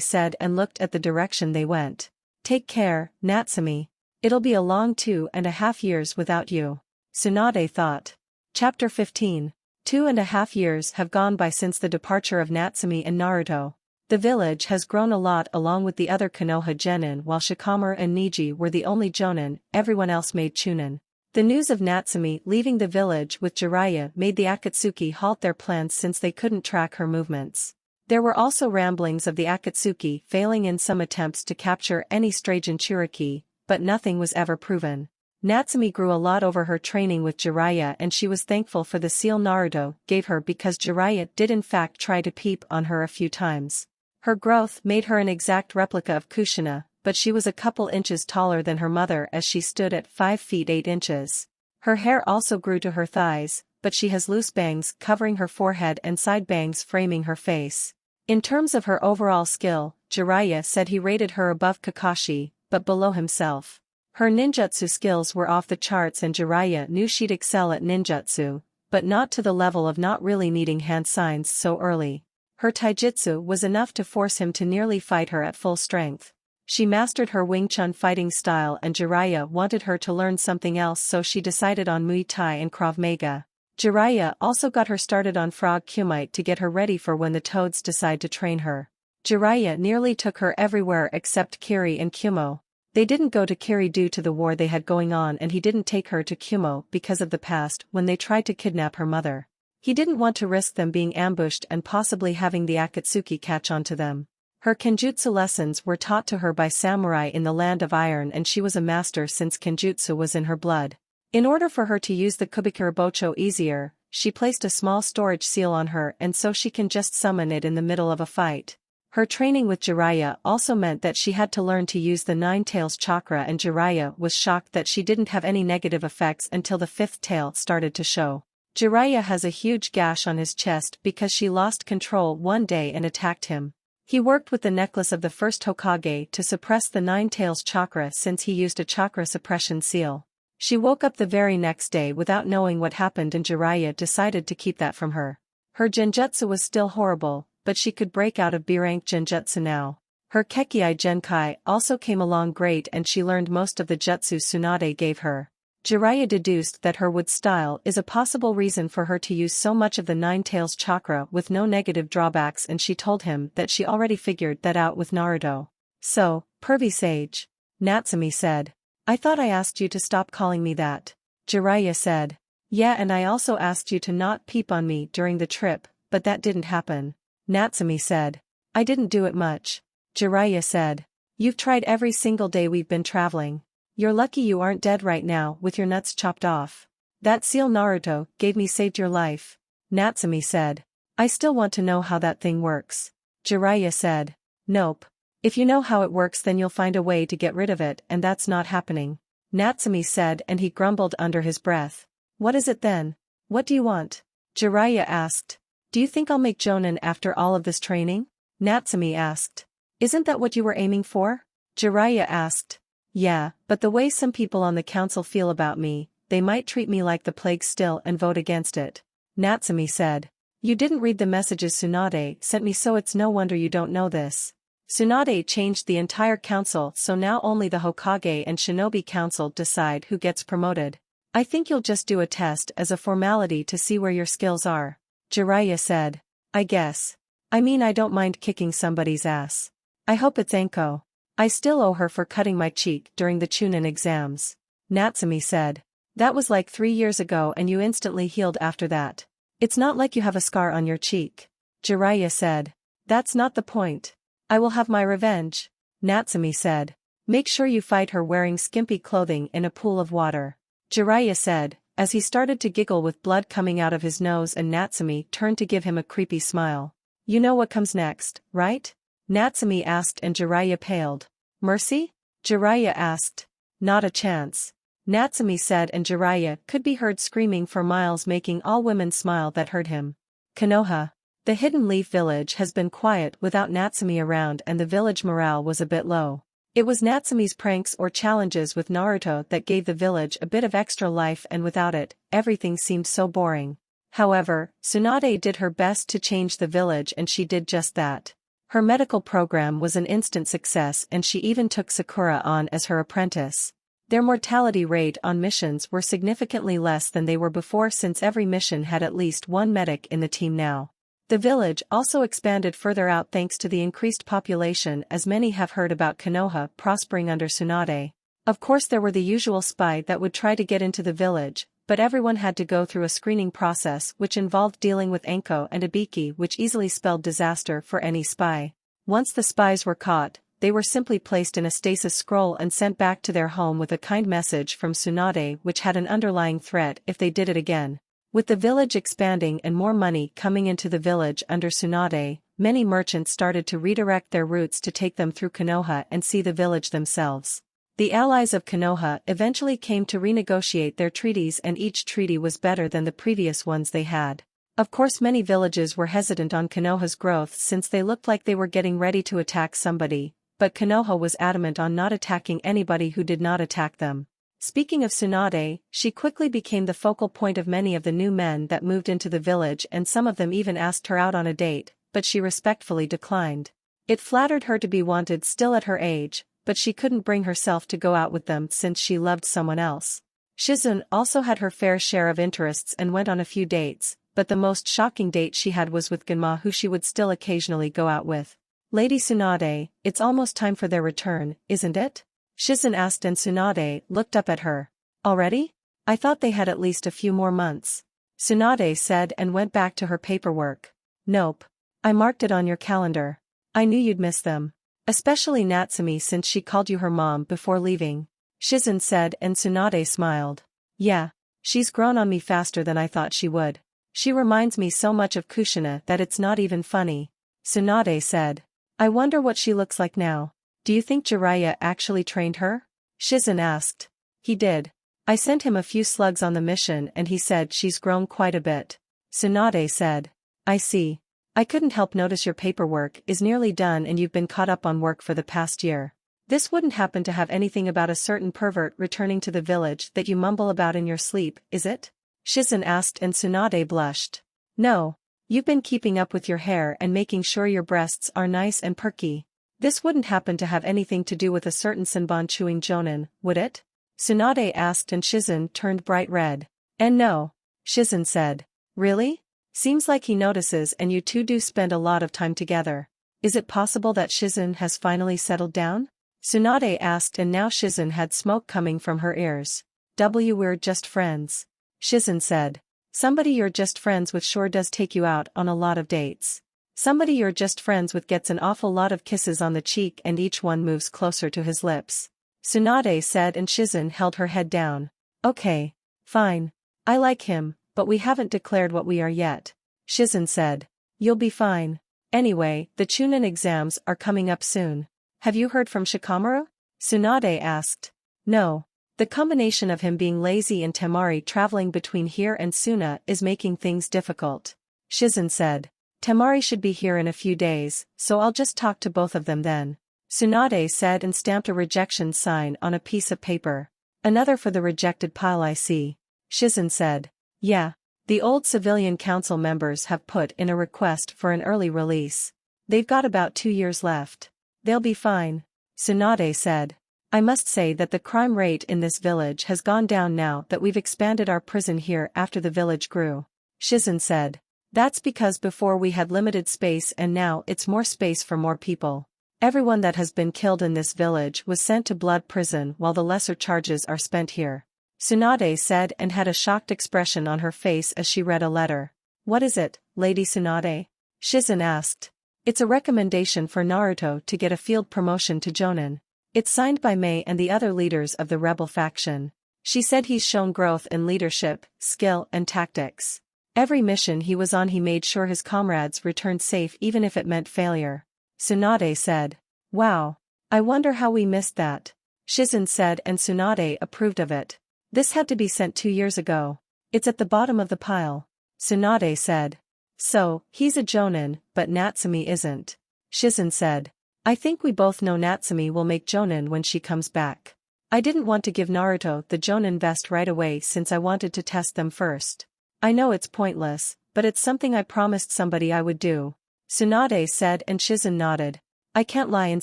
said and looked at the direction they went. Take care, Natsumi. It'll be a long 2.5 years without you. Tsunade thought. Chapter 15. 2.5 years have gone by since the departure of Natsumi and Naruto. The village has grown a lot along with the other Konoha genin, while Shikamaru and Niji were the only jonin, everyone else made chunin. The news of Natsumi leaving the village with Jiraiya made the Akatsuki halt their plans since they couldn't track her movements. There were also ramblings of the Akatsuki failing in some attempts to capture any stray Jinchuriki, but nothing was ever proven. Natsumi grew a lot over her training with Jiraiya, and she was thankful for the seal Naruto gave her because Jiraiya did in fact try to peep on her a few times. Her growth made her an exact replica of Kushina, but she was a couple inches taller than her mother as she stood at 5 feet 8 inches. Her hair also grew to her thighs, but she has loose bangs covering her forehead and side bangs framing her face. In terms of her overall skill, Jiraiya said he rated her above Kakashi, but below himself. Her ninjutsu skills were off the charts and Jiraiya knew she'd excel at ninjutsu, but not to the level of not really needing hand signs so early. Her taijutsu was enough to force him to nearly fight her at full strength. She mastered her Wing Chun fighting style and Jiraiya wanted her to learn something else, so she decided on Muay Thai and Krav Maga. Jiraiya also got her started on Frog Kumite to get her ready for when the Toads decide to train her. Jiraiya nearly took her everywhere except Kiri and Kumo. They didn't go to Kiri due to the war they had going on, and he didn't take her to Kumo because of the past when they tried to kidnap her mother. He didn't want to risk them being ambushed and possibly having the Akatsuki catch on to them. Her kenjutsu lessons were taught to her by samurai in the Land of Iron, and she was a master since kenjutsu was in her blood. In order for her to use the Kubikirabocho easier, she placed a small storage seal on her and so she can just summon it in the middle of a fight. Her training with Jiraiya also meant that she had to learn to use the Nine Tails chakra, and Jiraiya was shocked that she didn't have any negative effects until the fifth tail started to show. Jiraiya has a huge gash on his chest because she lost control one day and attacked him. He worked with the necklace of the first Hokage to suppress the Nine Tails chakra since he used a chakra suppression seal. She woke up the very next day without knowing what happened and Jiraiya decided to keep that from her. Her genjutsu was still horrible, but she could break out of B-rank genjutsu now. Her Kekkei Genkai also came along great and she learned most of the jutsu Tsunade gave her. Jiraiya deduced that her wood style is a possible reason for her to use so much of the Nine Tails chakra with no negative drawbacks, and she told him that she already figured that out with Naruto. So, pervy sage. Natsumi said. I thought I asked you to stop calling me that. Jiraiya said. Yeah, and I also asked you to not peep on me during the trip, but that didn't happen. Natsumi said. I didn't do it much. Jiraiya said. You've tried every single day we've been traveling. You're lucky you aren't dead right now with your nuts chopped off. That seal Naruto gave me saved your life. Natsumi said. I still want to know how that thing works. Jiraiya said. Nope. If you know how it works then you'll find a way to get rid of it, and that's not happening. Natsumi said, and he grumbled under his breath. What is it then? What do you want? Jiraiya asked. Do you think I'll make Jonin after all of this training? Natsumi asked. Isn't that what you were aiming for? Jiraiya asked. Yeah, but the way some people on the council feel about me, they might treat me like the plague still and vote against it. Natsumi said. You didn't read the messages Tsunade sent me, so it's no wonder you don't know this. Tsunade changed the entire council, so now only the Hokage and Shinobi Council decide who gets promoted. I think you'll just do a test as a formality to see where your skills are. Jiraiya said. I guess. I mean, I don't mind kicking somebody's ass. I hope it's Anko. I still owe her for cutting my cheek during the Chunin exams. Natsumi said. That was like 3 years ago and you instantly healed after that. It's not like you have a scar on your cheek. Jiraiya said. That's not the point. I will have my revenge. Natsumi said. Make sure you fight her wearing skimpy clothing in a pool of water. Jiraiya said, as he started to giggle with blood coming out of his nose, and Natsumi turned to give him a creepy smile. You know what comes next, right? Natsumi asked and Jiraiya paled. Mercy? Jiraiya asked. Not a chance. Natsumi said, and Jiraiya could be heard screaming for miles, making all women smile that heard him. Konoha. The Hidden Leaf Village has been quiet without Natsumi around, and the village morale was a bit low. It was Natsumi's pranks or challenges with Naruto that gave the village a bit of extra life, and without it, everything seemed so boring. However, Tsunade did her best to change the village, and she did just that. Her medical program was an instant success, and she even took Sakura on as her apprentice. Their mortality rate on missions were significantly less than they were before, since every mission had at least one medic in the team now. The village also expanded further out thanks to the increased population, as many have heard about Konoha prospering under Tsunade. Of course there were the usual spy that would try to get into the village, but everyone had to go through a screening process which involved dealing with Anko and Ibiki, which easily spelled disaster for any spy. Once the spies were caught, they were simply placed in a stasis scroll and sent back to their home with a kind message from Tsunade which had an underlying threat if they did it again. With the village expanding and more money coming into the village under Tsunade, many merchants started to redirect their routes to take them through Konoha and see the village themselves. The allies of Konoha eventually came to renegotiate their treaties, and each treaty was better than the previous ones they had. Of course, many villages were hesitant on Konoha's growth since they looked like they were getting ready to attack somebody, but Konoha was adamant on not attacking anybody who did not attack them. Speaking of Tsunade, she quickly became the focal point of many of the new men that moved into the village, and some of them even asked her out on a date, but she respectfully declined. It flattered her to be wanted still at her age, but she couldn't bring herself to go out with them since she loved someone else. Shizune also had her fair share of interests and went on a few dates, but the most shocking date she had was with Gunma, who she would still occasionally go out with. "Lady Tsunade, it's almost time for their return, isn't it?" Shizune asked, and Tsunade looked up at her. "Already? I thought they had at least a few more months." Tsunade said and went back to her paperwork. "Nope. I marked it on your calendar. I knew you'd miss them. Especially Natsumi, since she called you her mom before leaving," Shizune said, and Tsunade smiled. "Yeah. She's grown on me faster than I thought she would. She reminds me so much of Kushina that it's not even funny." Tsunade said. "I wonder what she looks like now. Do you think Jiraiya actually trained her?" Shizune asked. "He did. I sent him a few slugs on the mission and he said she's grown quite a bit." Tsunade said. "I see. I couldn't help notice your paperwork is nearly done and you've been caught up on work for the past year. This wouldn't happen to have anything about a certain pervert returning to the village that you mumble about in your sleep, is it?" Shizune asked, and Tsunade blushed. "No. You've been keeping up with your hair and making sure your breasts are nice and perky. This wouldn't happen to have anything to do with a certain senbon chewing jonin, would it?" Tsunade asked, and Shizune turned bright red. "And no," Shizune said. "Really? Seems like he notices, and you two do spend a lot of time together. Is it possible that Shizune has finally settled down?" Tsunade asked, and now Shizune had smoke coming from her ears. "We're just friends," Shizune said. "Somebody you're just friends with sure does take you out on a lot of dates. Somebody you're just friends with gets an awful lot of kisses on the cheek and each one moves closer to his lips." Tsunade said, and Shizune held her head down. "Okay. Fine. I like him, but we haven't declared what we are yet," Shizune said. "You'll be fine. Anyway, the Chunin exams are coming up soon. Have you heard from Shikamaru?" Tsunade asked. "No. The combination of him being lazy and Temari traveling between here and Suna is making things difficult," Shizune said. "Temari should be here in a few days, so I'll just talk to both of them then," Tsunade said, and stamped a rejection sign on a piece of paper. "Another for the rejected pile, I see," Shizune said. "Yeah. The old civilian council members have put in a request for an early release. They've got about 2 years left. They'll be fine," Tsunade said. "I must say that the crime rate in this village has gone down now that we've expanded our prison here after the village grew," Shizune said. "That's because before we had limited space and now it's more space for more people. Everyone that has been killed in this village was sent to blood prison while the lesser charges are spent here," Tsunade said, and had a shocked expression on her face as she read a letter. "What is it, Lady Tsunade?" Shizune asked. "It's a recommendation for Naruto to get a field promotion to Jonin. It's signed by Mei and the other leaders of the rebel faction. She said he's shown growth in leadership, skill and tactics. Every mission he was on he made sure his comrades returned safe even if it meant failure," Tsunade said. "Wow. I wonder how we missed that," Shizune said, and Tsunade approved of it. "This had to be sent 2 years ago. It's at the bottom of the pile," Tsunade said. "So, he's a Jonin, but Natsumi isn't," Shizune said. "I think we both know Natsumi will make Jonin when she comes back. I didn't want to give Naruto the Jonin vest right away since I wanted to test them first. I know it's pointless, but it's something I promised somebody I would do," Tsunade said, and Shizune nodded. "I can't lie and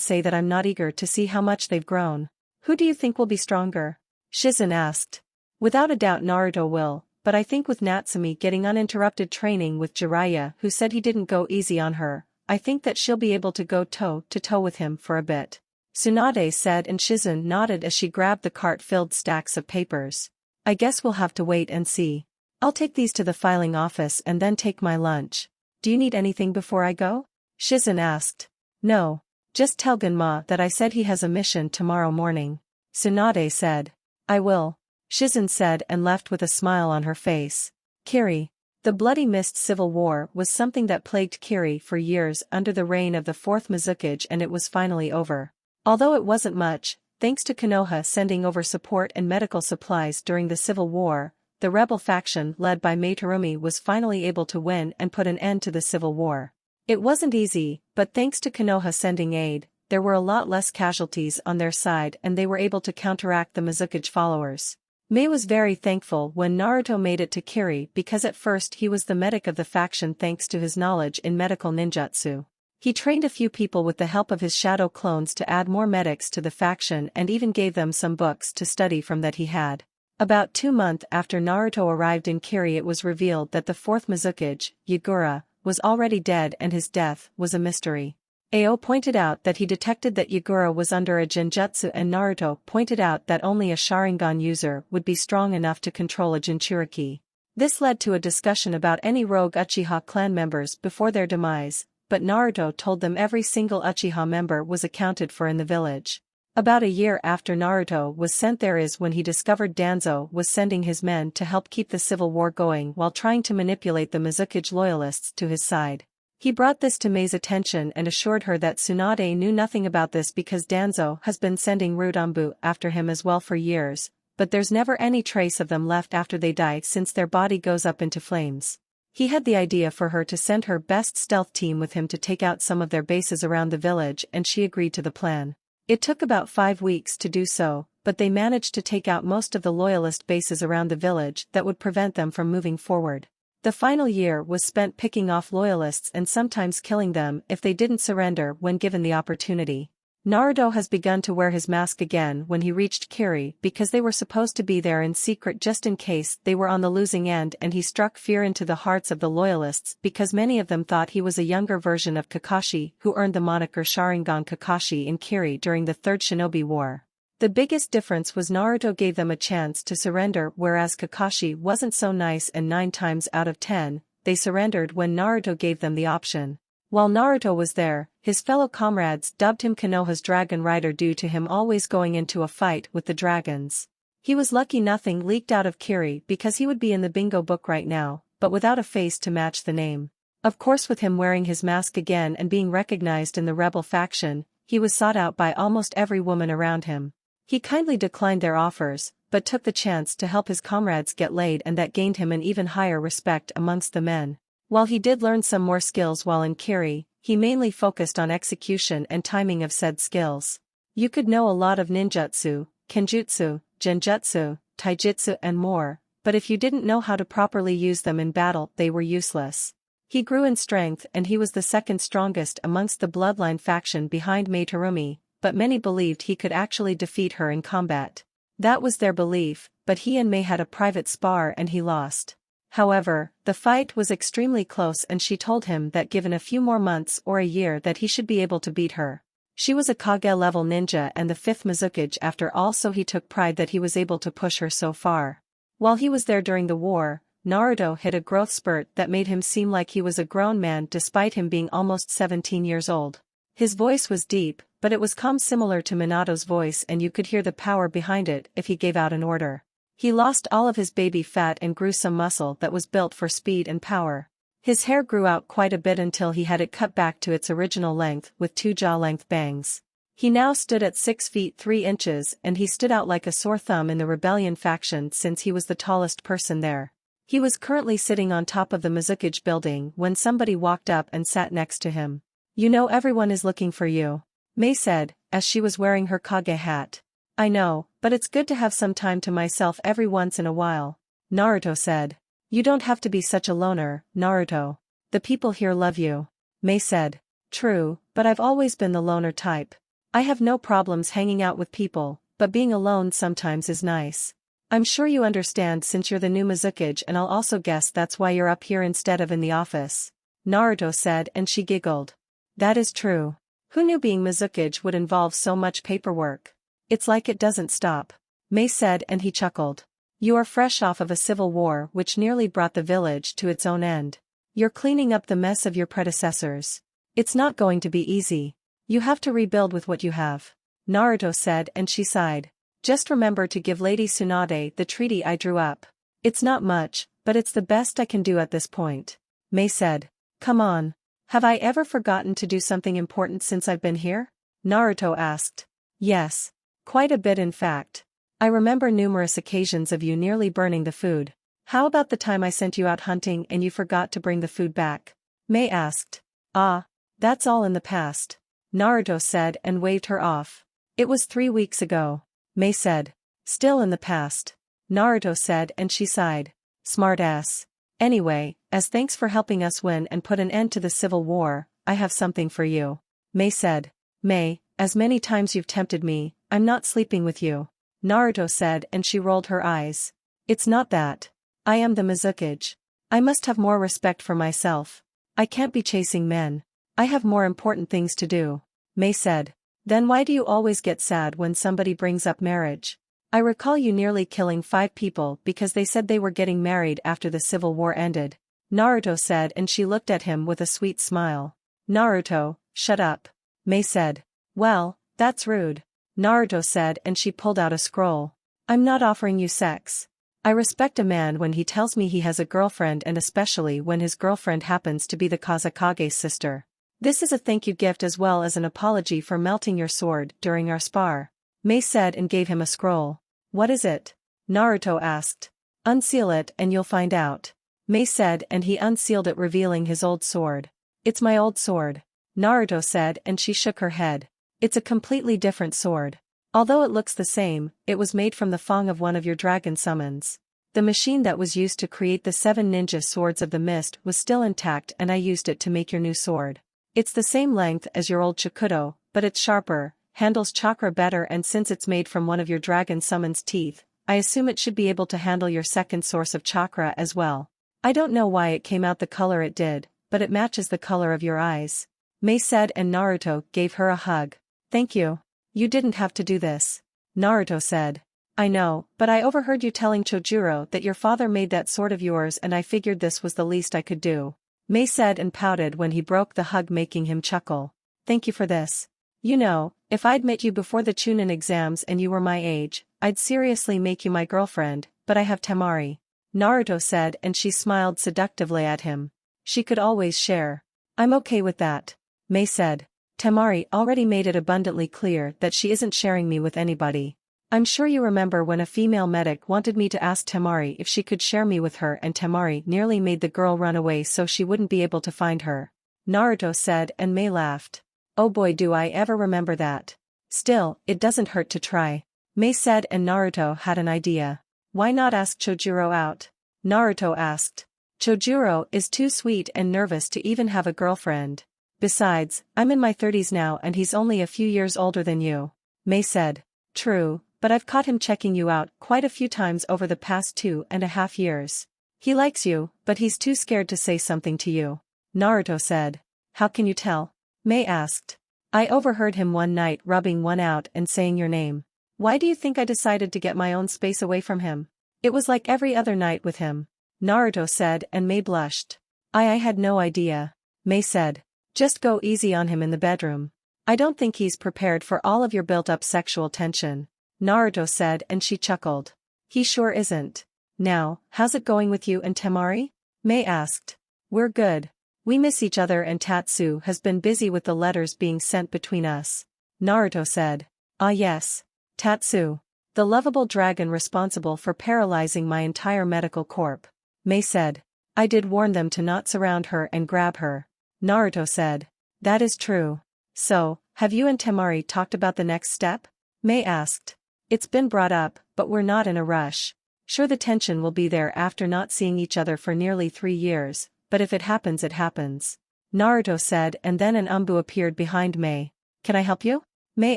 say that I'm not eager to see how much they've grown. Who do you think will be stronger?" Shizune asked. "Without a doubt Naruto will, but I think with Natsumi getting uninterrupted training with Jiraiya, who said he didn't go easy on her, I think that she'll be able to go toe-to-toe with him for a bit," Tsunade said, and Shizune nodded as she grabbed the cart-filled stacks of papers. "I guess we'll have to wait and see. I'll take these to the filing office and then take my lunch. Do you need anything before I go?" Shizune asked. "No. Just tell Gunma that I said he has a mission tomorrow morning. Tsunade said. I will. Shizen said and left with a smile on her face. Kiri. The Bloody Mist Civil War was something that plagued Kiri for years under the reign of the 4th Mizukage, and it was finally over. Although it wasn't much, thanks to Konoha sending over support and medical supplies during the Civil War, the rebel faction led by Materumi was finally able to win and put an end to the Civil War. It wasn't easy, but thanks to Konoha sending aid, there were a lot less casualties on their side and they were able to counteract the Mizukage followers. Mei was very thankful when Naruto made it to Kiri because at first he was the medic of the faction thanks to his knowledge in medical ninjutsu. He trained a few people with the help of his shadow clones to add more medics to the faction and even gave them some books to study from that he had. About 2 months after Naruto arrived in Kiri, it was revealed that the 4th Mizukage, Yagura, was already dead and his death was a mystery. Ao pointed out that he detected that Yagura was under a genjutsu and Naruto pointed out that only a Sharingan user would be strong enough to control a Jinchuriki. This led to a discussion about any rogue Uchiha clan members before their demise, but Naruto told them every single Uchiha member was accounted for in the village. About a year after Naruto was sent there is when he discovered Danzo was sending his men to help keep the civil war going while trying to manipulate the Mizukage loyalists to his side. He brought this to Mei's attention and assured her that Tsunade knew nothing about this because Danzo has been sending Rudambu after him as well for years, but there's never any trace of them left after they die since their body goes up into flames. He had the idea for her to send her best stealth team with him to take out some of their bases around the village and she agreed to the plan. It took about 5 weeks to do so, but they managed to take out most of the loyalist bases around the village that would prevent them from moving forward. The final year was spent picking off loyalists and sometimes killing them if they didn't surrender when given the opportunity. Naruto has begun to wear his mask again when he reached Kiri because they were supposed to be there in secret just in case they were on the losing end, and he struck fear into the hearts of the loyalists because many of them thought he was a younger version of Kakashi who earned the moniker Sharingan Kakashi in Kiri during the Third Shinobi War. The biggest difference was Naruto gave them a chance to surrender, whereas Kakashi wasn't so nice and 9 times out of 10, they surrendered when Naruto gave them the option. While Naruto was there, his fellow comrades dubbed him Konoha's Dragon Rider due to him always going into a fight with the dragons. He was lucky nothing leaked out of Kiri because he would be in the bingo book right now, but without a face to match the name. Of course, with him wearing his mask again and being recognized in the rebel faction, he was sought out by almost every woman around him. He kindly declined their offers, but took the chance to help his comrades get laid, and that gained him an even higher respect amongst the men. While he did learn some more skills while in Kiri, he mainly focused on execution and timing of said skills. You could know a lot of ninjutsu, kenjutsu, genjutsu, taijutsu and more, but if you didn't know how to properly use them in battle, they were useless. He grew in strength and he was the second strongest amongst the bloodline faction behind Materumi, but many believed he could actually defeat her in combat. That was their belief, but he and Mei had a private spar and he lost. However, the fight was extremely close and she told him that given a few more months or a year that he should be able to beat her. She was a Kage-level ninja and the 5th Mizukage after all, so he took pride that he was able to push her so far. While he was there during the war, Naruto hit a growth spurt that made him seem like he was a grown man despite him being almost 17 years old. His voice was deep, but it was calm, similar to Minato's voice, and you could hear the power behind it if he gave out an order. He lost all of his baby fat and grew some muscle that was built for speed and power. His hair grew out quite a bit until he had it cut back to its original length with 2 jaw-length bangs. He now stood at 6 feet 3 inches and he stood out like a sore thumb in the rebellion faction since he was the tallest person there. He was currently sitting on top of the Mizukage building when somebody walked up and sat next to him. "You know everyone is looking for you," Mei said, as she was wearing her Kage hat. "I know, but it's good to have some time to myself every once in a while," Naruto said. "You don't have to be such a loner, Naruto. The people here love you," Mei said. "True, but I've always been the loner type. I have no problems hanging out with people, but being alone sometimes is nice. I'm sure you understand since you're the new Mizukage, and I'll also guess that's why you're up here instead of in the office," Naruto said, and she giggled. "That is true. Who knew being Mizukage would involve so much paperwork? It's like it doesn't stop," Mei said, and he chuckled. "You are fresh off of a civil war which nearly brought the village to its own end. You're cleaning up the mess of your predecessors. It's not going to be easy." You have to rebuild with what you have. Naruto said and she sighed. Just remember to give Lady Tsunade the treaty I drew up. It's not much, but it's the best I can do at this point. Mei said. Come on. Have I ever forgotten to do something important since I've been here? Naruto asked. Yes. Quite a bit in fact. I remember numerous occasions of you nearly burning the food. How about the time I sent you out hunting and you forgot to bring the food back? Mei asked. Ah, that's all in the past. Naruto said and waved her off. It was 3 weeks ago. Mei said. Still in the past. Naruto said and she sighed. Smart ass. Anyway, as thanks for helping us win and put an end to the civil war, I have something for you. Mei said. Mei, as many times you've tempted me, I'm not sleeping with you. Naruto said and she rolled her eyes. It's not that. I am the Mizukage. I must have more respect for myself. I can't be chasing men. I have more important things to do. Mei said. Then why do you always get sad when somebody brings up marriage? I recall you nearly killing 5 people because they said they were getting married after the civil war ended. Naruto said and she looked at him with a sweet smile. Naruto, shut up. Mei said. Well, that's rude. Naruto said and she pulled out a scroll. I'm not offering you sex. I respect a man when he tells me he has a girlfriend and especially when his girlfriend happens to be the Kazekage's sister. This is a thank you gift as well as an apology for melting your sword during our spar. Mei said and gave him a scroll. What is it? Naruto asked. Unseal it and you'll find out. Mei said and he unsealed it revealing his old sword. It's my old sword. Naruto said and she shook her head. It's a completely different sword. Although it looks the same, it was made from the fang of one of your dragon summons. The machine that was used to create the 7 ninja swords of the mist was still intact and I used it to make your new sword. It's the same length as your old Chikudo, but it's sharper, handles chakra better and since it's made from one of your dragon summon's teeth, I assume it should be able to handle your second source of chakra as well. I don't know why it came out the color it did, but it matches the color of your eyes. Mei said and Naruto gave her a hug. Thank you. You didn't have to do this. Naruto said. I know, but I overheard you telling Chojuro that your father made that sword of yours and I figured this was the least I could do. Mei said and pouted when he broke the hug making him chuckle. Thank you for this. You know, if I'd met you before the Chunin exams and you were my age, I'd seriously make you my girlfriend, but I have Temari. Naruto said and she smiled seductively at him. She could always share. I'm okay with that. Mei said. Temari already made it abundantly clear that she isn't sharing me with anybody. I'm sure you remember when a female medic wanted me to ask Temari if she could share me with her and Temari nearly made the girl run away so she wouldn't be able to find her. Naruto said and Mei laughed. Oh boy do I ever remember that. Still, it doesn't hurt to try. Mei said and Naruto had an idea. Why not ask Chojuro out? Naruto asked. Chojuro is too sweet and nervous to even have a girlfriend. Besides, I'm in my 30s now and he's only a few years older than you. Mei said. True, but I've caught him checking you out quite a few times over the past 2.5 years. He likes you, but he's too scared to say something to you. Naruto said. How can you tell? Mei asked. I overheard him one night rubbing one out and saying your name. Why do you think I decided to get my own space away from him? It was like every other night with him. Naruto said and Mei blushed. I had no idea. Mei said. Just go easy on him in the bedroom. I don't think he's prepared for all of your built-up sexual tension. Naruto said and she chuckled. He sure isn't. Now, how's it going with you and Temari? Mei asked. We're good. We miss each other and Tatsu has been busy with the letters being sent between us. Naruto said. Ah yes. Tatsu. The lovable dragon responsible for paralyzing my entire medical corp. Mei said. I did warn them to not surround her and grab her. Naruto said. That is true. So, have you and Temari talked about the next step? Mei asked. It's been brought up, but we're not in a rush. Sure the tension will be there after not seeing each other for nearly 3 years, but if it happens it happens. Naruto said and then an Umbu appeared behind Mei. Can I help you? Mei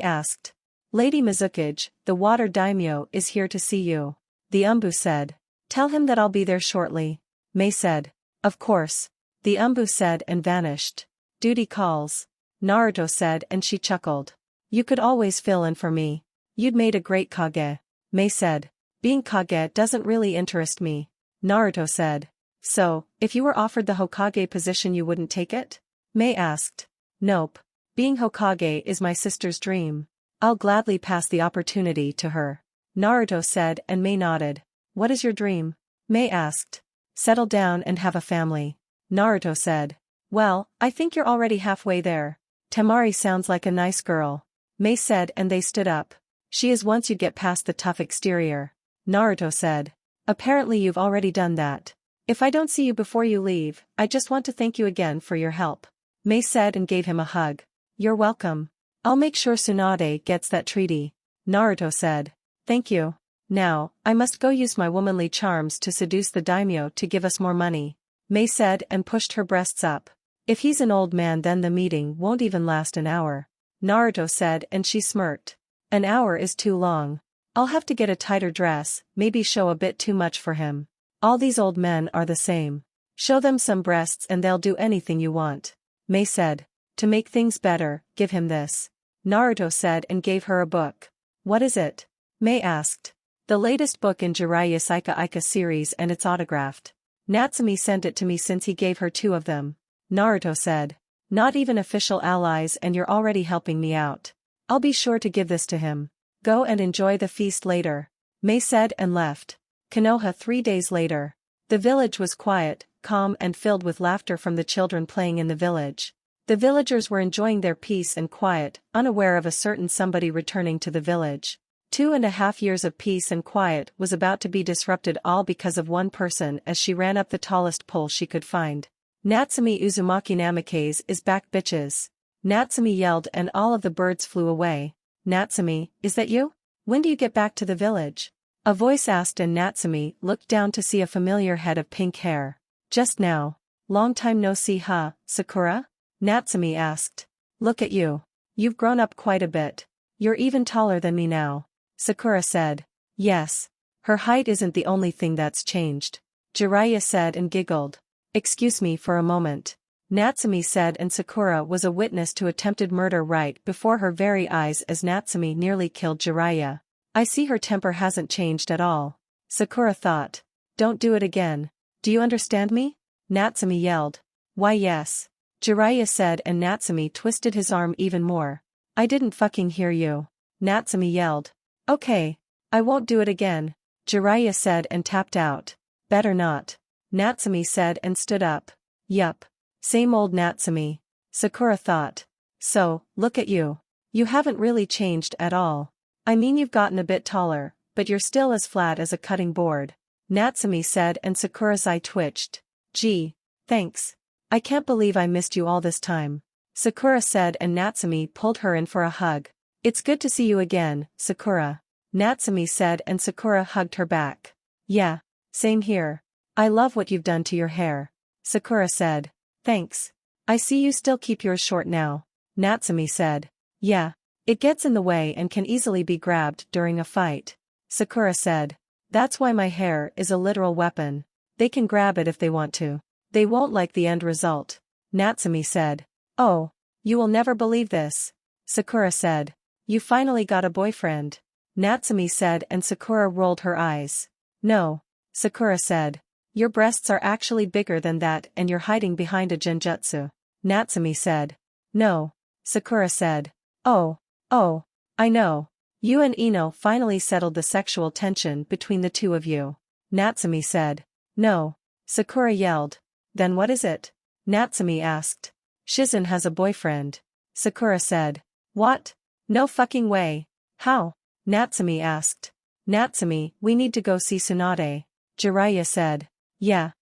asked. Lady Mizukage, the water daimyo is here to see you. The Umbu said. Tell him that I'll be there shortly. Mei said. Of course. The Umbu said and vanished. Duty calls. Naruto said and she chuckled. You could always fill in for me. You'd made a great Kage. Mei said. Being Kage doesn't really interest me. Naruto said. So, if you were offered the Hokage position you wouldn't take it? Mei asked. Nope. Being Hokage is my sister's dream. I'll gladly pass the opportunity to her. Naruto said, and Mei nodded. What is your dream? Mei asked. Settle down and have a family. Naruto said. Well, I think you're already halfway there. Temari sounds like a nice girl. Mei said, and they stood up. She is once you get past the tough exterior. Naruto said. Apparently you've already done that. If I don't see you before you leave, I just want to thank you again for your help. Mei said and gave him a hug. You're welcome. I'll make sure Tsunade gets that treaty. Naruto said. Thank you. Now, I must go use my womanly charms to seduce the daimyo to give us more money. Mei said and pushed her breasts up. If he's an old man then the meeting won't even last an hour. Naruto said and she smirked. An hour is too long. I'll have to get a tighter dress, maybe show a bit too much for him. All these old men are the same. Show them some breasts and they'll do anything you want. Mei said. To make things better, give him this. Naruto said and gave her a book. What is it? Mei asked. The latest book in Jiraiya Saika Ika series and it's autographed. Natsumi sent it to me since he gave her 2 of them. Naruto said. Not even official allies and you're already helping me out. I'll be sure to give this to him. Go and enjoy the feast later. Mei said and left. Konoha 3 days later. The village was quiet, calm and filled with laughter from the children playing in the village. The villagers were enjoying their peace and quiet, unaware of a certain somebody returning to the village. 2.5 years of peace and quiet was about to be disrupted all because of one person as she ran up the tallest pole she could find. Natsumi Uzumaki Namikaze is back bitches. Natsumi yelled and all of the birds flew away. Natsumi, is that you? When do you get back to the village? A voice asked and Natsumi looked down to see a familiar head of pink hair. Just now. Long time no see huh, Sakura? Natsumi asked. Look at you. You've grown up quite a bit. You're even taller than me now. Sakura said. Yes. Her height isn't the only thing that's changed. Jiraiya said and giggled. Excuse me for a moment. Natsumi said and Sakura was a witness to attempted murder right before her very eyes as Natsumi nearly killed Jiraiya. I see her temper hasn't changed at all. Sakura thought. Don't do it again. Do you understand me? Natsumi yelled. Why yes. Jiraiya said and Natsumi twisted his arm even more. I didn't fucking hear you. Natsumi yelled. Okay. I won't do it again. Jiraiya said and tapped out. Better not. Natsumi said and stood up. Yup. Same old Natsumi. Sakura thought. So, look at you. You haven't really changed at all. I mean you've gotten a bit taller, but you're still as flat as a cutting board. Natsumi said and Sakura's eye twitched. Gee. Thanks. I can't believe I missed you all this time. Sakura said and Natsumi pulled her in for a hug. It's good to see you again, Sakura. Natsumi said and Sakura hugged her back. Yeah. Same here. I love what you've done to your hair. Sakura said. Thanks. I see you still keep yours short now. Natsumi said. Yeah. It gets in the way and can easily be grabbed during a fight. Sakura said. That's why my hair is a literal weapon. They can grab it if they want to. They won't like the end result. Natsumi said. Oh. You will never believe this. Sakura said. You finally got a boyfriend. Natsumi said and Sakura rolled her eyes. No. Sakura said. Your breasts are actually bigger than that and you're hiding behind a genjutsu. Natsumi said. No. Sakura said. Oh. Oh. I know. You and Ino finally settled the sexual tension between the two of you. Natsumi said. No. Sakura yelled. Then what is it? Natsumi asked. Shizun has a boyfriend. Sakura said. What? No fucking way. How? Natsumi asked. Natsumi, we need to go see Tsunade. Jiraiya said. Yeah.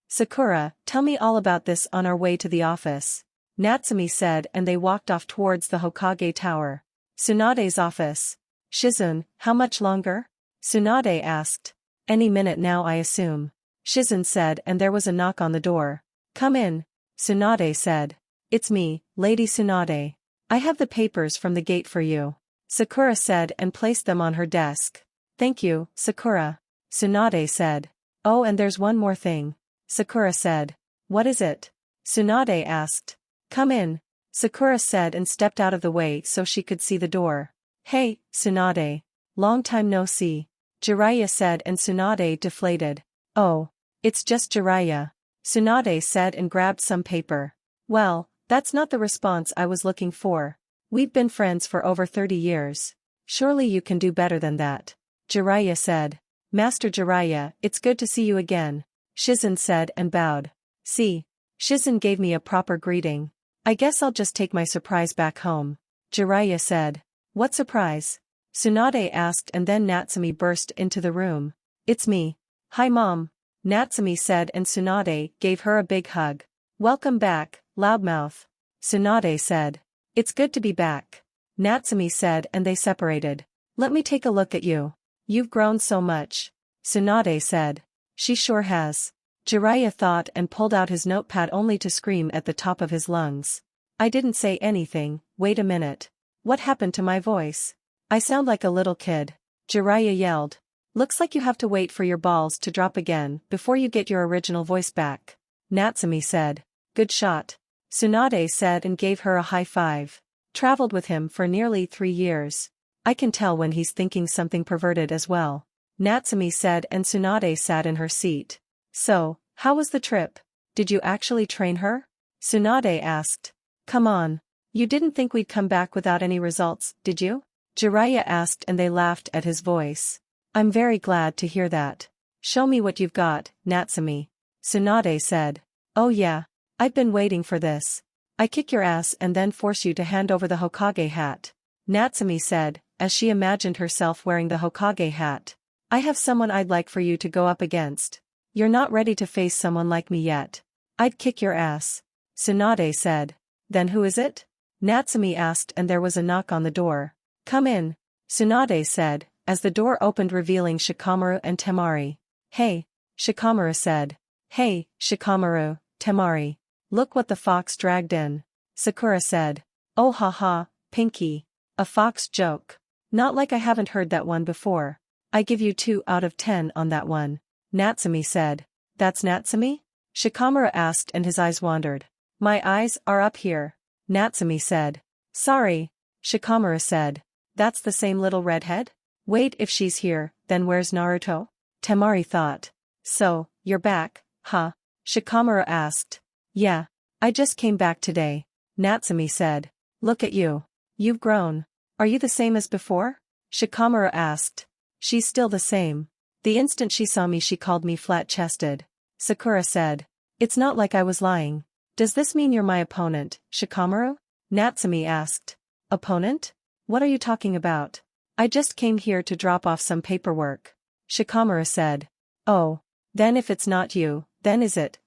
Sakura, tell me all about this on our way to the office. Natsumi said and they walked off towards the Hokage Tower. Tsunade's office. Shizun, how much longer? Tsunade asked. Any minute now I assume. Shizun said and there was a knock on the door. Come in. Tsunade said. It's me, Lady Tsunade. I have the papers from the gate for you. Sakura said and placed them on her desk. Thank you, Sakura. Tsunade said. Oh and there's one more thing. Sakura said. What is it? Tsunade asked. Come in. Sakura said and stepped out of the way so she could see the door. Hey, Tsunade. Long time no see. Jiraiya said and Tsunade deflated. Oh. It's just Jiraiya. Tsunade said and grabbed some paper. Well, That's not the response I was looking for. We've been friends for over 30 years. Surely you can do better than that. Jiraiya said. Master Jiraiya, it's good to see you again. Shizen said and bowed. See. Shizen gave me a proper greeting. I guess I'll just take my surprise back home. Jiraiya said. What surprise? Tsunade asked, and then Natsumi burst into the room. It's me. Hi mom. Natsumi said, and Tsunade gave her a big hug. Welcome back, loudmouth. Tsunade said. It's good to be back. Natsumi said, and they separated. Let me take a look at you. You've grown so much. Tsunade said. She sure has. Jiraiya thought and pulled out his notepad only to scream at the top of his lungs. I didn't say anything. Wait a minute. What happened to my voice? I sound like a little kid. Jiraiya yelled. Looks like you have to wait for your balls to drop again before you get your original voice back. Natsumi said. Good shot. Tsunade said and gave her a high five. Traveled with him for nearly 3 years. I can tell when he's thinking something perverted as well. Natsumi said, and Tsunade sat in her seat. So, how was the trip? Did you actually train her? Tsunade asked. Come on. You didn't think we'd come back without any results, did you? Jiraiya asked, and they laughed at his voice. I'm very glad to hear that. Show me what you've got, Natsumi. Tsunade said. Oh yeah. I've been waiting for this. I kick your ass and then force you to hand over the Hokage hat. Natsumi said, as she imagined herself wearing the Hokage hat. I have someone I'd like for you to go up against. You're not ready to face someone like me yet. I'd kick your ass. Tsunade said. Then who is it? Natsumi asked, and there was a knock on the door. Come in. Tsunade said, as the door opened revealing Shikamaru and Temari. Hey. Shikamaru said. Hey, Shikamaru, Temari. Look what the fox dragged in. Sakura said. Oh haha, Pinky. A fox joke. Not like I haven't heard that one before. I give you 2 out of 10 on that one. Natsumi said. That's Natsumi? Shikamaru asked, and his eyes wandered. My eyes are up here. Natsumi said. Sorry. Shikamaru said. That's the same little redhead? Wait, if she's here, then where's Naruto? Temari thought. So, you're back, huh? Shikamaru asked. Yeah. I just came back today. Natsumi said. Look at you. You've grown. Are you the same as before? Shikamaru asked. She's still the same. The instant she saw me she called me flat-chested. Sakura said. It's not like I was lying. Does this mean you're my opponent, Shikamaru? Natsumi asked. Opponent? What are you talking about? I just came here to drop off some paperwork. Shikamaru said. Oh. Then if it's not you, then is it?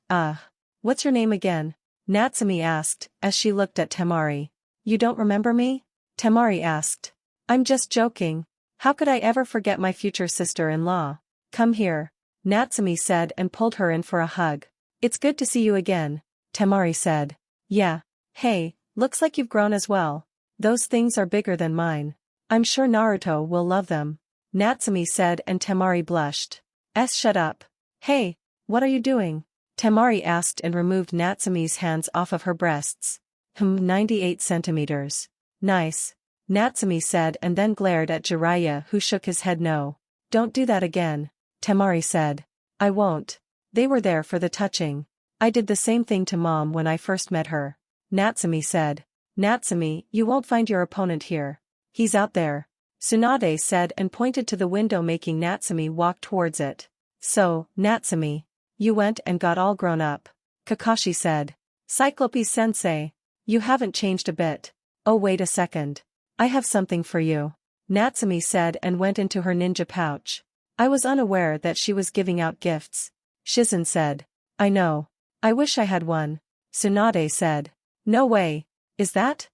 What's your name again? Natsumi asked, as she looked at Temari. You don't remember me? Temari asked. I'm just joking. How could I ever forget my future sister-in-law? Come here. Natsumi said and pulled her in for a hug. It's good to see you again. Temari said. Yeah. Hey, looks like you've grown as well. Those things are bigger than mine. I'm sure Naruto will love them. Natsumi said, and Temari blushed. Shut up. Hey, what are you doing? Temari asked and removed Natsumi's hands off of her breasts. 98 centimeters. Nice. Natsumi said and then glared at Jiraiya, who shook his head no. Don't do that again. Temari said. I won't. They were there for the touching. I did the same thing to Mom when I first met her. Natsumi said. Natsumi, you won't find your opponent here. He's out there. Tsunade said and pointed to the window, making Natsumi walk towards it. So, Natsumi. You went and got all grown up. Kakashi said. Cyclopes-sensei. You haven't changed a bit. Oh wait a second. I have something for you. Natsumi said and went into her ninja pouch. I was unaware that she was giving out gifts. Shizen said. I know. I wish I had one. Tsunade said. No way. Is that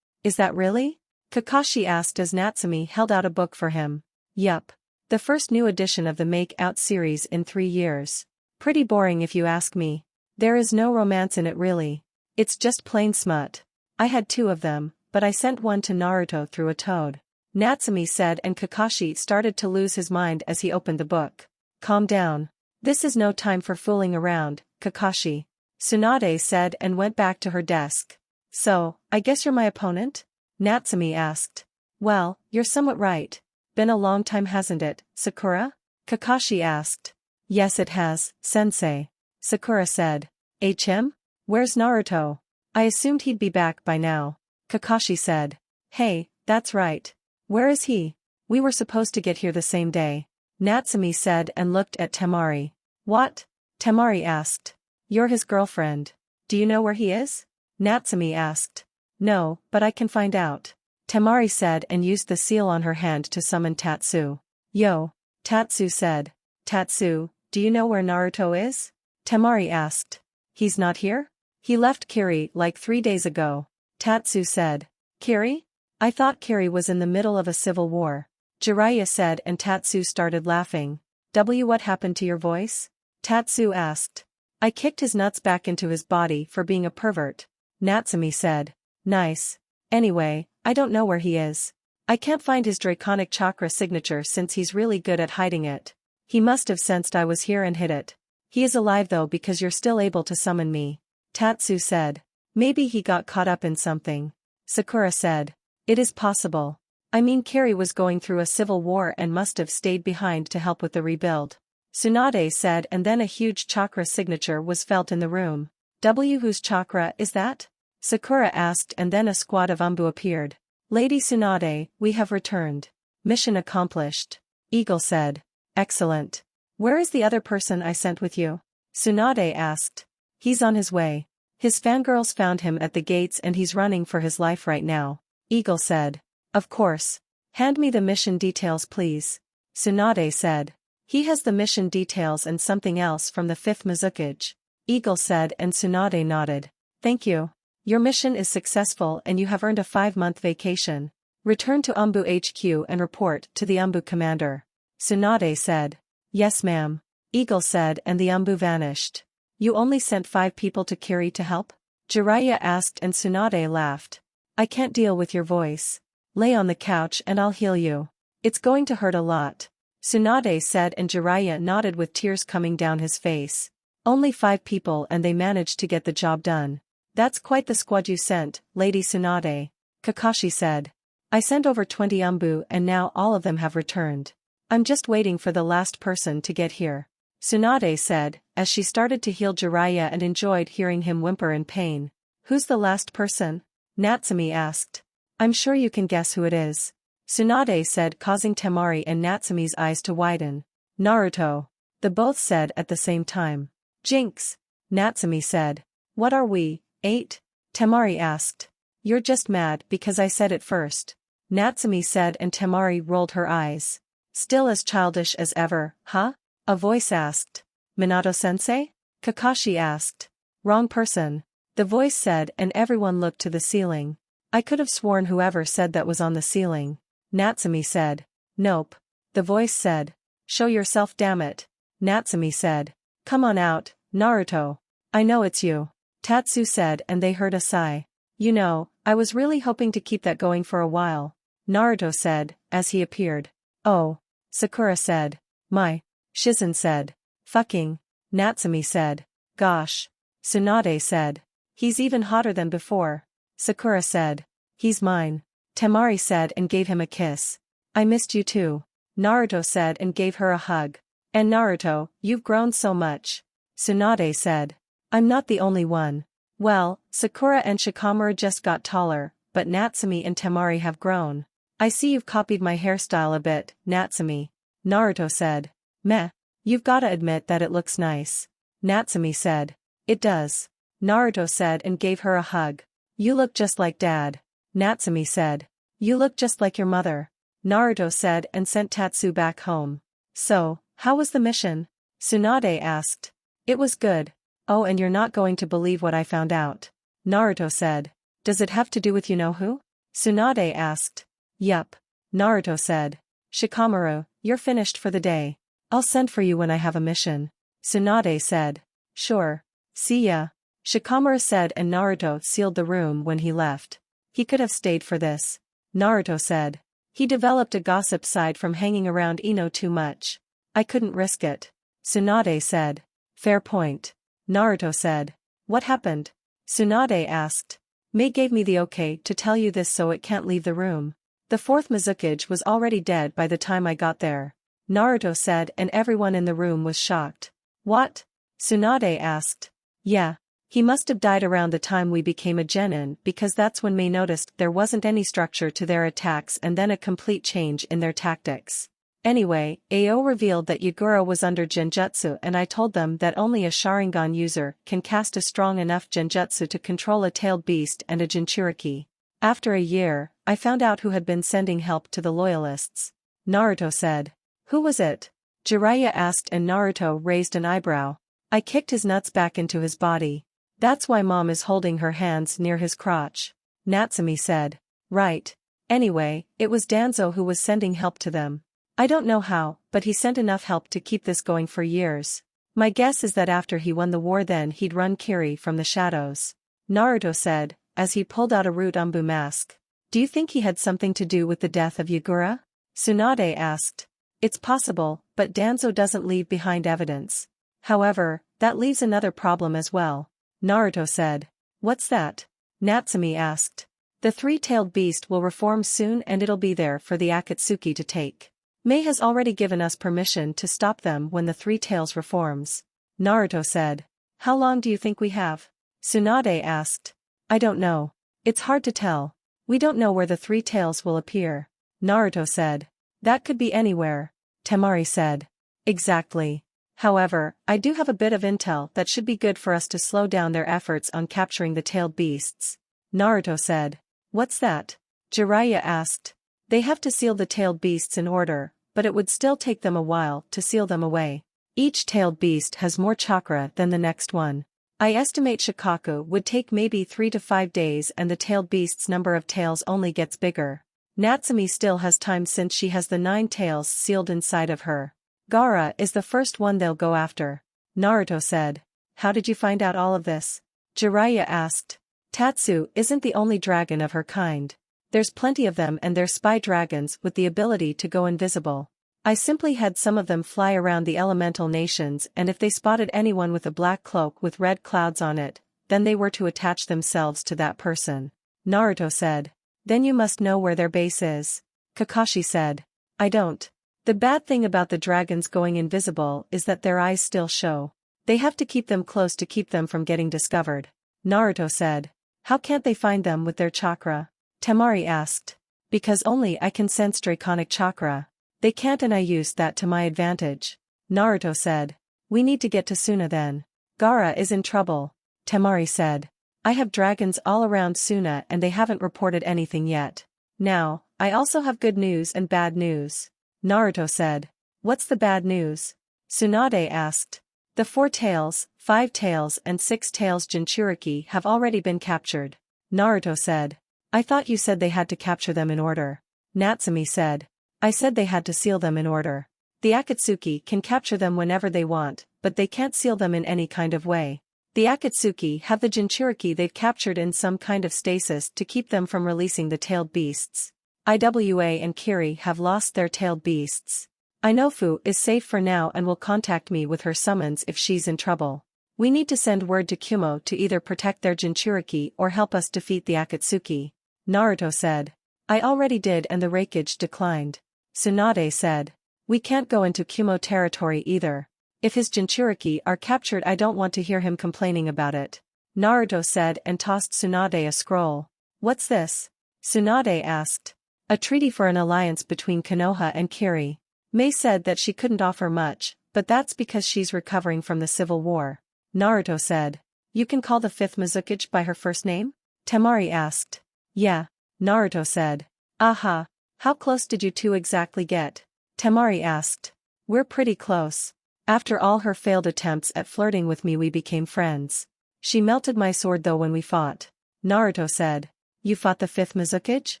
really? Kakashi asked as Natsumi held out a book for him. Yup. The first new edition of the Make Out series in 3 years. Pretty boring if you ask me. There is no romance in it really. It's just plain smut. I had 2 of them, but I sent one to Naruto through a toad. Natsumi said, and Kakashi started to lose his mind as he opened the book. Calm down. This is no time for fooling around, Kakashi. Tsunade said and went back to her desk. So, I guess you're my opponent? Natsumi asked. Well, you're somewhat right. Been a long time, hasn't it, Sakura? Kakashi asked. Yes it has, sensei. Sakura said. Him? Where's Naruto? I assumed he'd be back by now. Kakashi said. Hey, that's right. Where is he? We were supposed to get here the same day. Natsumi said and looked at Temari. What? Temari asked. You're his girlfriend. Do you know where he is? Natsumi asked. No, but I can find out. Temari said and used the seal on her hand to summon Tatsu. Yo. Tatsu said. Tatsu, do you know where Naruto is? Temari asked. He's not here? He left Kiri like 3 days ago. Tatsu said. Kiri? I thought Kiri was in the middle of a civil war. Jiraiya said and Tatsu started laughing. What happened to your voice? Tatsu asked. I kicked his nuts back into his body for being a pervert. Natsumi said. Nice. Anyway, I don't know where he is. I can't find his draconic chakra signature since he's really good at hiding it. He must have sensed I was here and hid it. He is alive though because you're still able to summon me. Tatsu said. Maybe he got caught up in something. Sakura said. It is possible. I mean Kiri was going through a civil war and must have stayed behind to help with the rebuild. Tsunade said and then a huge chakra signature was felt in the room. Whose chakra is that? Sakura asked and then a squad of Umbu appeared. Lady Tsunade, we have returned. Mission accomplished. Eagle said. Excellent. Where is the other person I sent with you? Tsunade asked. He's on his way. His fangirls found him at the gates and he's running for his life right now. Eagle said. Of course. Hand me the mission details please. Tsunade said. He has the mission details and something else from the 5th Mizukage. Eagle said and Tsunade nodded. Thank you. Your mission is successful and you have earned a 5-month vacation. Return to Umbu HQ and report to the Umbu commander. Tsunade said. Yes ma'am. Eagle said and the Umbu vanished. You only sent 5 people to Kiri to help? Jiraiya asked and Tsunade laughed. I can't deal with your voice. Lay on the couch and I'll heal you. It's going to hurt a lot. Tsunade said and Jiraiya nodded with tears coming down his face. Only 5 people and they managed to get the job done. That's quite the squad you sent, Lady Tsunade. Kakashi said. I sent over 20 Umbu and now all of them have returned. I'm just waiting for the last person to get here. Tsunade said, as she started to heal Jiraiya and enjoyed hearing him whimper in pain. Who's the last person? Natsumi asked. I'm sure you can guess who it is. Tsunade said, causing Temari and Natsumi's eyes to widen. Naruto. The both said at the same time. Jinx. Natsumi said. What are we, 8? Temari asked. You're just mad because I said it first. Natsumi said and Temari rolled her eyes. Still as childish as ever, huh? A voice asked. Minato-sensei? Kakashi asked. Wrong person. The voice said and everyone looked to the ceiling. I could have sworn whoever said that was on the ceiling. Natsumi said. Nope. The voice said. Show yourself damn it. Natsumi said. Come on out, Naruto. I know it's you. Tatsu said and they heard a sigh. You know, I was really hoping to keep that going for a while. Naruto said, as he appeared. Oh. Sakura said. My. Shizen said. Fucking. Natsumi said. Gosh. Tsunade said. He's even hotter than before. Sakura said. He's mine. Temari said and gave him a kiss. I missed you too. Naruto said and gave her a hug. And Naruto, you've grown so much. Tsunade said. I'm not the only one. Well, Sakura and Shikamaru just got taller, but Natsumi and Temari have grown. I see you've copied my hairstyle a bit, Natsumi. Naruto said. Meh. You've gotta admit that it looks nice. Natsumi said. It does. Naruto said and gave her a hug. You look just like Dad. Natsumi said. You look just like your mother. Naruto said and sent Tatsu back home. So, how was the mission? Tsunade asked. It was good. Oh, and you're not going to believe what I found out. Naruto said. Does it have to do with you-know-who? Tsunade asked. Yup. Naruto said. Shikamaru, you're finished for the day. I'll send for you when I have a mission. Tsunade said. Sure. See ya. Shikamaru said and Naruto sealed the room when he left. He could have stayed for this. Naruto said. He developed a gossip side from hanging around Ino too much. I couldn't risk it. Tsunade said. Fair point. Naruto said. What happened? Tsunade asked. Mei gave me the okay to tell you this so it can't leave the room. The 4th Mizukage was already dead by the time I got there. Naruto said and everyone in the room was shocked. What? Tsunade asked. Yeah. He must have died around the time we became a genin because that's when Mei noticed there wasn't any structure to their attacks and then a complete change in their tactics. Anyway, Ao revealed that Yagura was under genjutsu and I told them that only a Sharingan user can cast a strong enough genjutsu to control a tailed beast and a Jinchuriki. After a year, I found out who had been sending help to the loyalists. Naruto said. Who was it? Jiraiya asked and Naruto raised an eyebrow. I kicked his nuts back into his body. That's why Mom is holding her hands near his crotch. Natsumi said. Right. Anyway, it was Danzo who was sending help to them. I don't know how, but he sent enough help to keep this going for years. My guess is that after he won the war then he'd run Kiri from the shadows. Naruto said, as he pulled out a root umbu mask. Do you think he had something to do with the death of Yagura? Tsunade asked. It's possible, but Danzo doesn't leave behind evidence. However, that leaves another problem as well. Naruto said. What's that? Natsumi asked. The three-tailed beast will reform soon and it'll be there for the Akatsuki to take. Mei has already given us permission to stop them when the three tails reforms. Naruto said. How long do you think we have? Tsunade asked. I don't know. It's hard to tell. We don't know where the three tails will appear. Naruto said. That could be anywhere. Temari said. Exactly. However, I do have a bit of intel that should be good for us to slow down their efforts on capturing the tailed beasts. Naruto said. What's that? Jiraiya asked. They have to seal the tailed beasts in order, but it would still take them a while to seal them away. Each tailed beast has more chakra than the next one. I estimate Shikaku would take maybe 3 to 5 days and the tailed beast's number of tails only gets bigger. Natsumi still has time since she has the 9 tails sealed inside of her. Gaara is the first one they'll go after. Naruto said. How did you find out all of this? Jiraiya asked. Tatsu isn't the only dragon of her kind. There's plenty of them and they're spy dragons with the ability to go invisible. I simply had some of them fly around the elemental nations and if they spotted anyone with a black cloak with red clouds on it, then they were to attach themselves to that person. Naruto said. Then you must know where their base is. Kakashi said. I don't. The bad thing about the dragons going invisible is that their eyes still show. They have to keep them close to keep them from getting discovered. Naruto said. How can't they find them with their chakra? Temari asked. Because only I can sense draconic chakra. They can't and I used that to my advantage. Naruto said. We need to get to Suna then. Gaara is in trouble. Temari said. I have dragons all around Suna and they haven't reported anything yet. Now, I also have good news and bad news. Naruto said. What's the bad news? Tsunade asked. The 4 tails, 5 tails and 6 tails Jinchuriki have already been captured. Naruto said. I thought you said they had to capture them in order. Natsumi said. I said they had to seal them in order. The Akatsuki can capture them whenever they want, but they can't seal them in any kind of way. The Akatsuki have the Jinchuriki they've captured in some kind of stasis to keep them from releasing the tailed beasts. Iwa and Kiri have lost their tailed beasts. Inofu is safe for now and will contact me with her summons if she's in trouble. We need to send word to Kumo to either protect their Jinchuriki or help us defeat the Akatsuki. Naruto said. I already did and the Reikage declined. Tsunade said. We can't go into Kumo territory either. If his Jinchuriki are captured I don't want to hear him complaining about it. Naruto said and tossed Tsunade a scroll. What's this? Tsunade asked. A treaty for an alliance between Konoha and Kiri. Mei said that she couldn't offer much, but that's because she's recovering from the civil war. Naruto said. You can call the 5th Mizukage by her first name? Temari asked. Yeah. Naruto said. Aha. How close did you two exactly get? Temari asked. We're pretty close. After all her failed attempts at flirting with me we became friends. She melted my sword though when we fought. Naruto said. You fought the 5th Mizukage?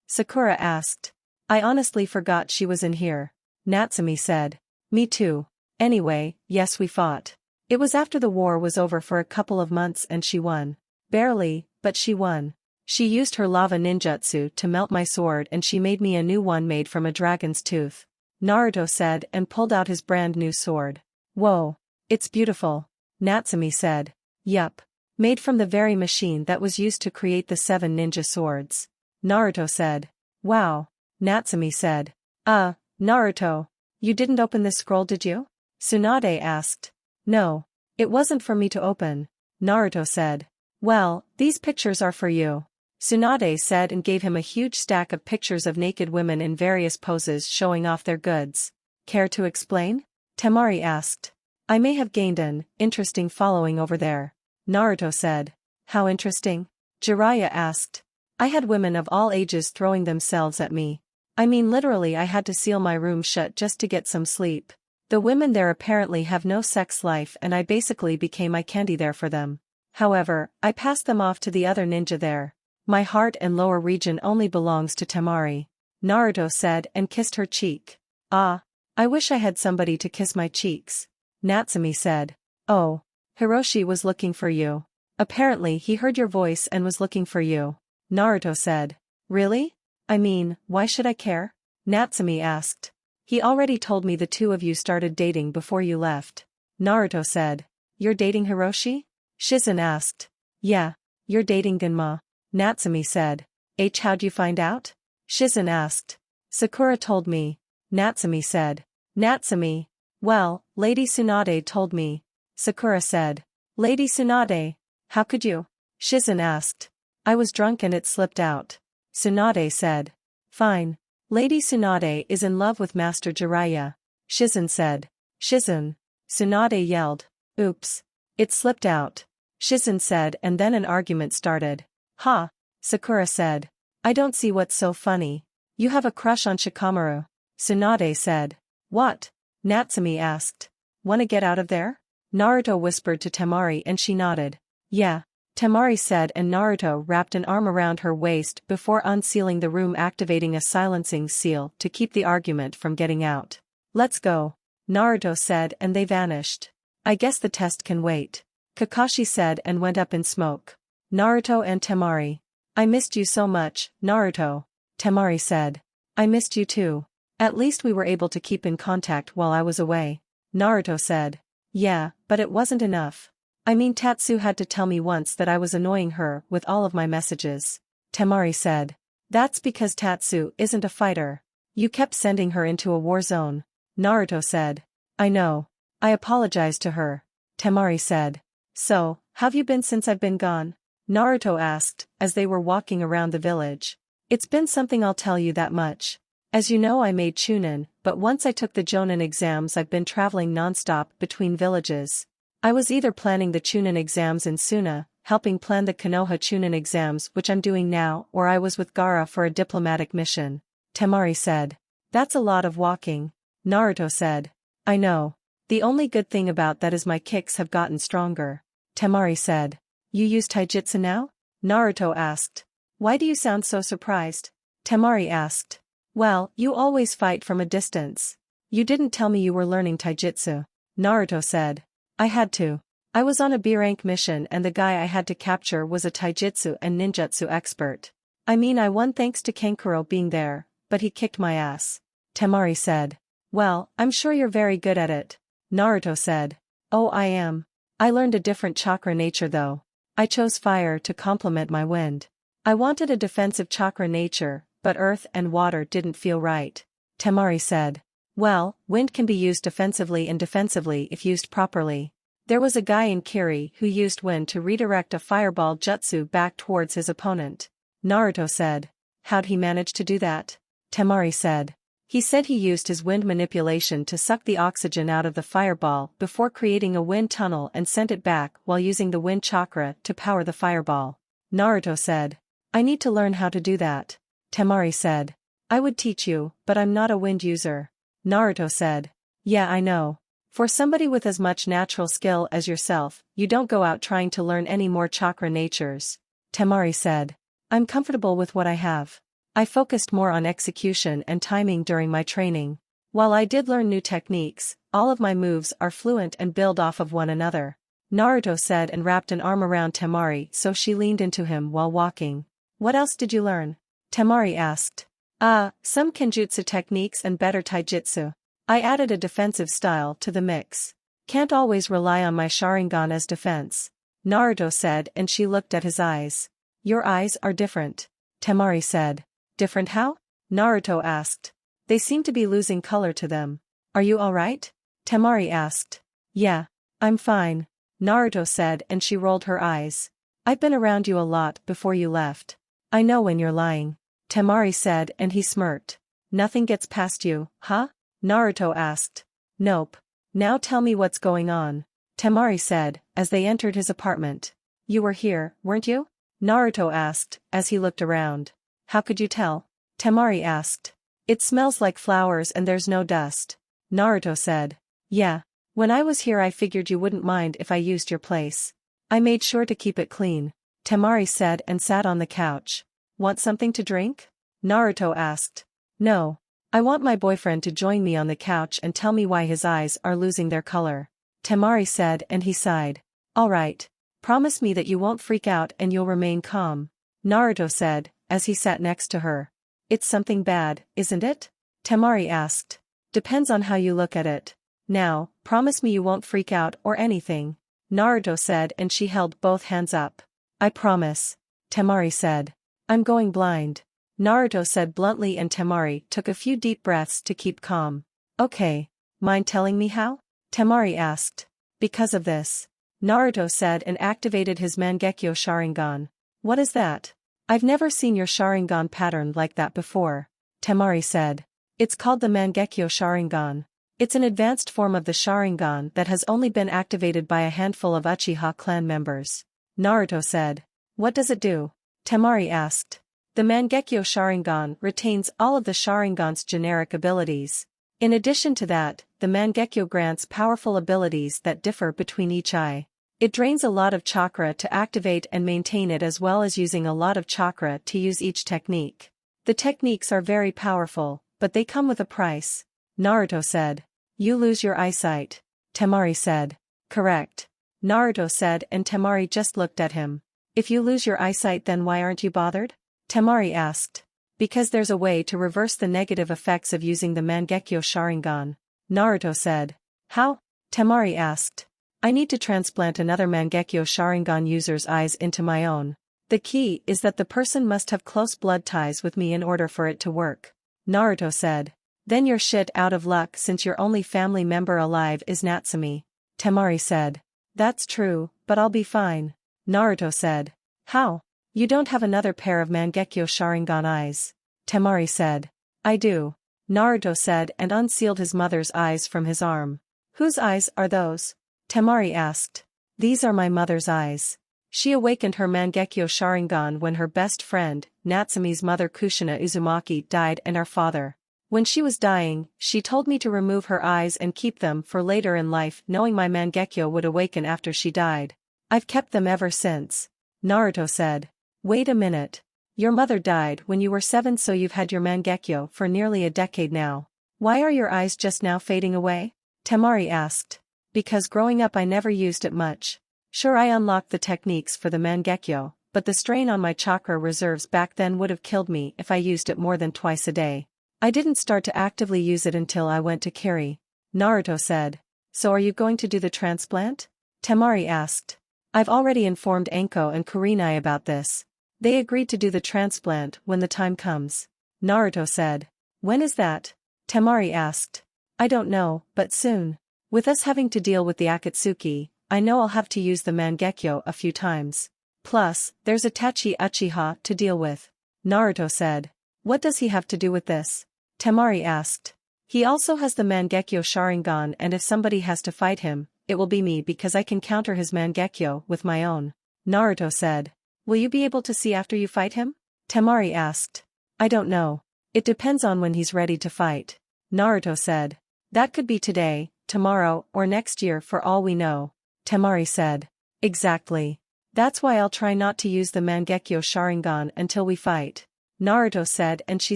Sakura asked. I honestly forgot she was in here. Natsumi said. Me too. Anyway, yes we fought. It was after the war was over for a couple of months and she won. Barely, but she won. She used her lava ninjutsu to melt my sword and she made me a new one made from a dragon's tooth. Naruto said and pulled out his brand new sword. Whoa. It's beautiful. Natsumi said. Yup. Made from the very machine that was used to create the 7 ninja swords. Naruto said. Wow. Natsumi said. Naruto. You didn't open this scroll did you? Tsunade asked. No. It wasn't for me to open. Naruto said. Well, these pictures are for you. Tsunade said and gave him a huge stack of pictures of naked women in various poses showing off their goods. Care to explain? Temari asked. I may have gained an interesting following over there. Naruto said. How interesting? Jiraiya asked. I had women of all ages throwing themselves at me. I mean literally I had to seal my room shut just to get some sleep. The women there apparently have no sex life and I basically became eye candy there for them. However, I passed them off to the other ninja there. My heart and lower region only belongs to Temari. Naruto said and kissed her cheek. Ah. I wish I had somebody to kiss my cheeks. Natsumi said. Oh. Hiroshi was looking for you. Apparently he heard your voice and was looking for you. Naruto said. Really? I mean, why should I care? Natsumi asked. He already told me the two of you started dating before you left. Naruto said. You're dating Hiroshi? Shizen asked. Yeah. You're dating Genma. Natsumi said. How'd you find out? Shizen asked. Sakura told me. Natsumi said. Natsumi? Well, Lady Tsunade told me. Sakura said. Lady Tsunade? How could you? Shizen asked. I was drunk and it slipped out. Tsunade said. Fine. Lady Tsunade is in love with Master Jiraiya. Shizen said. Shizen. Tsunade yelled. Oops. It slipped out. Shizen said and then an argument started. Ha. Sakura said. I don't see what's so funny. You have a crush on Shikamaru. Tsunade said. What? Natsumi asked. Wanna get out of there? Naruto whispered to Temari and she nodded. Yeah. Temari said and Naruto wrapped an arm around her waist before unsealing the room, activating a silencing seal to keep the argument from getting out. Let's go. Naruto said and they vanished. I guess the test can wait. Kakashi said and went up in smoke. Naruto and Temari. I missed you so much, Naruto. Temari said. I missed you too. At least we were able to keep in contact while I was away. Naruto said. Yeah, but it wasn't enough. I mean Tatsu had to tell me once that I was annoying her with all of my messages. Temari said. That's because Tatsu isn't a fighter. You kept sending her into a war zone. Naruto said. I know. I apologized to her. Temari said. So, how've you been since I've been gone? Naruto asked, as they were walking around the village. It's been something, I'll tell you that much. As you know, I made Chunin, but once I took the Jonin exams I've been traveling non-stop between villages. I was either planning the Chunin exams in Suna, helping plan the Konoha Chunin exams which I'm doing now, or I was with Gaara for a diplomatic mission. Temari said. That's a lot of walking. Naruto said. I know. The only good thing about that is my kicks have gotten stronger. Temari said. You use taijutsu now? Naruto asked. Why do you sound so surprised? Temari asked. Well, you always fight from a distance. You didn't tell me you were learning taijutsu. Naruto said. I had to. I was on a B-rank mission and the guy I had to capture was a taijutsu and ninjutsu expert. I mean I won thanks to Kankuro being there, but he kicked my ass. Temari said. Well, I'm sure you're very good at it. Naruto said. Oh, I am. I learned a different chakra nature though. I chose fire to complement my wind. I wanted a defensive chakra nature, but earth and water didn't feel right. Temari said. Well, wind can be used offensively and defensively if used properly. There was a guy in Kiri who used wind to redirect a fireball jutsu back towards his opponent. Naruto said. How'd he manage to do that? Temari said. He said he used his wind manipulation to suck the oxygen out of the fireball before creating a wind tunnel and sent it back while using the wind chakra to power the fireball. Naruto said. I need to learn how to do that. Temari said. I would teach you, but I'm not a wind user. Naruto said. Yeah, I know. For somebody with as much natural skill as yourself, you don't go out trying to learn any more chakra natures. Temari said. I'm comfortable with what I have. I focused more on execution and timing during my training. While I did learn new techniques, all of my moves are fluent and build off of one another. Naruto said and wrapped an arm around Temari so she leaned into him while walking. What else did you learn? Temari asked. Some kenjutsu techniques and better taijutsu. I added a defensive style to the mix. Can't always rely on my Sharingan as defense. Naruto said and she looked at his eyes. Your eyes are different. Temari said. Different how? Naruto asked. They seem to be losing color to them. Are you alright? Temari asked. Yeah. I'm fine. Naruto said, and she rolled her eyes. I've been around you a lot before you left. I know when you're lying. Temari said, and he smirked. Nothing gets past you, huh? Naruto asked. Nope. Now tell me what's going on. Temari said, as they entered his apartment. You were here, weren't you? Naruto asked, as he looked around. How could you tell? Temari asked. It smells like flowers and there's no dust. Naruto said. Yeah. When I was here I figured you wouldn't mind if I used your place. I made sure to keep it clean. Temari said and sat on the couch. Want something to drink? Naruto asked. No. I want my boyfriend to join me on the couch and tell me why his eyes are losing their color. Temari said, and he sighed. All right. Promise me that you won't freak out and you'll remain calm. Naruto said, as he sat next to her. It's something bad, isn't it? Temari asked. Depends on how you look at it. Now, promise me you won't freak out or anything. Naruto said, and she held both hands up. I promise. Temari said. I'm going blind. Naruto said bluntly, and Temari took a few deep breaths to keep calm. Okay. Mind telling me how? Temari asked. Because of this. Naruto said and activated his Mangekyo Sharingan. What is that? I've never seen your Sharingan pattern like that before. Temari said. It's called the Mangekyo Sharingan. It's an advanced form of the Sharingan that has only been activated by a handful of Uchiha clan members. Naruto said. What does it do? Temari asked. The Mangekyo Sharingan retains all of the Sharingan's generic abilities. In addition to that, the Mangekyo grants powerful abilities that differ between each eye. It drains a lot of chakra to activate and maintain it, as well as using a lot of chakra to use each technique. The techniques are very powerful, but they come with a price. Naruto said. You lose your eyesight. Temari said. Correct. Naruto said, and Temari just looked at him. If you lose your eyesight, then why aren't you bothered? Temari asked. Because there's a way to reverse the negative effects of using the Mangekyo Sharingan. Naruto said. How? Temari asked. I need to transplant another Mangekyo Sharingan user's eyes into my own. The key is that the person must have close blood ties with me in order for it to work. Naruto said. Then you're shit out of luck, since your only family member alive is Natsumi. Temari said. That's true, but I'll be fine. Naruto said. How? You don't have another pair of Mangekyo Sharingan eyes. Temari said. I do. Naruto said, and unsealed his mother's eyes from his arm. Whose eyes are those? Temari asked. These are my mother's eyes. She awakened her Mangekyo Sharingan when her best friend, Natsumi's mother Kushina Uzumaki, died, and our father. When she was dying, she told me to remove her eyes and keep them for later in life, knowing my Mangekyo would awaken after she died. I've kept them ever since. Naruto said. Wait a minute. Your mother died when you were 7, so you've had your Mangekyo for nearly a decade now. Why are your eyes just now fading away? Temari asked. Because growing up I never used it much. Sure, I unlocked the techniques for the Mangekyo, but the strain on my chakra reserves back then would have killed me if I used it more than twice a day. I didn't start to actively use it until I went to Kiri. Naruto said. So are you going to do the transplant? Temari asked. I've already informed Anko and Kurenai about this. They agreed to do the transplant when the time comes. Naruto said. When is that? Temari asked. I don't know, but soon. With us having to deal with the Akatsuki, I know I'll have to use the Mangekyo a few times. Plus, there's Itachi Uchiha to deal with. Naruto said. What does he have to do with this? Temari asked. He also has the Mangekyo Sharingan, and if somebody has to fight him, it will be me because I can counter his Mangekyo with my own. Naruto said. Will you be able to see after you fight him? Temari asked. I don't know. It depends on when he's ready to fight. Naruto said. That could be today, tomorrow, or next year for all we know. Temari said. Exactly. That's why I'll try not to use the Mangekyo Sharingan until we fight. Naruto said, and she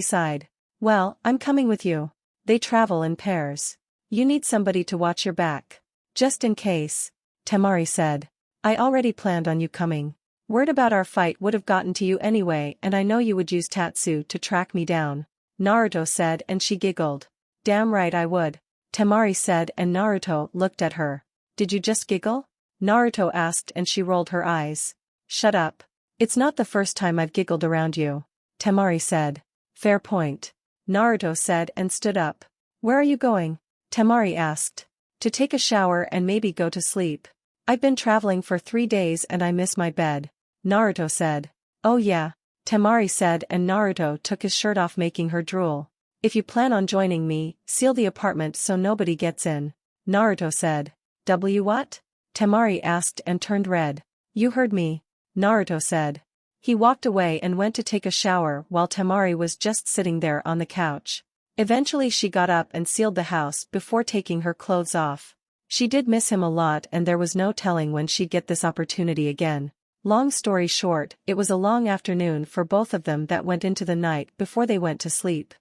sighed. Well, I'm coming with you. They travel in pairs. You need somebody to watch your back. Just in case. Temari said. I already planned on you coming. Word about our fight would have gotten to you anyway, and I know you would use Tatsu to track me down. Naruto said, and she giggled. Damn right I would. Temari said, and Naruto looked at her. Did you just giggle? Naruto asked, and she rolled her eyes. Shut up. It's not the first time I've giggled around you. Temari said. Fair point. Naruto said and stood up. Where are you going? Temari asked. To take a shower and maybe go to sleep. I've been traveling for 3 days and I miss my bed, Naruto said. Oh yeah, Temari said, and Naruto took his shirt off, making her drool. If you plan on joining me, seal the apartment so nobody gets in, Naruto said. What? Temari asked and turned red. You heard me, Naruto said. He walked away and went to take a shower while Temari was just sitting there on the couch. Eventually she got up and sealed the house before taking her clothes off. She did miss him a lot and there was no telling when she'd get this opportunity again. Long story short, it was a long afternoon for both of them that went into the night before they went to sleep.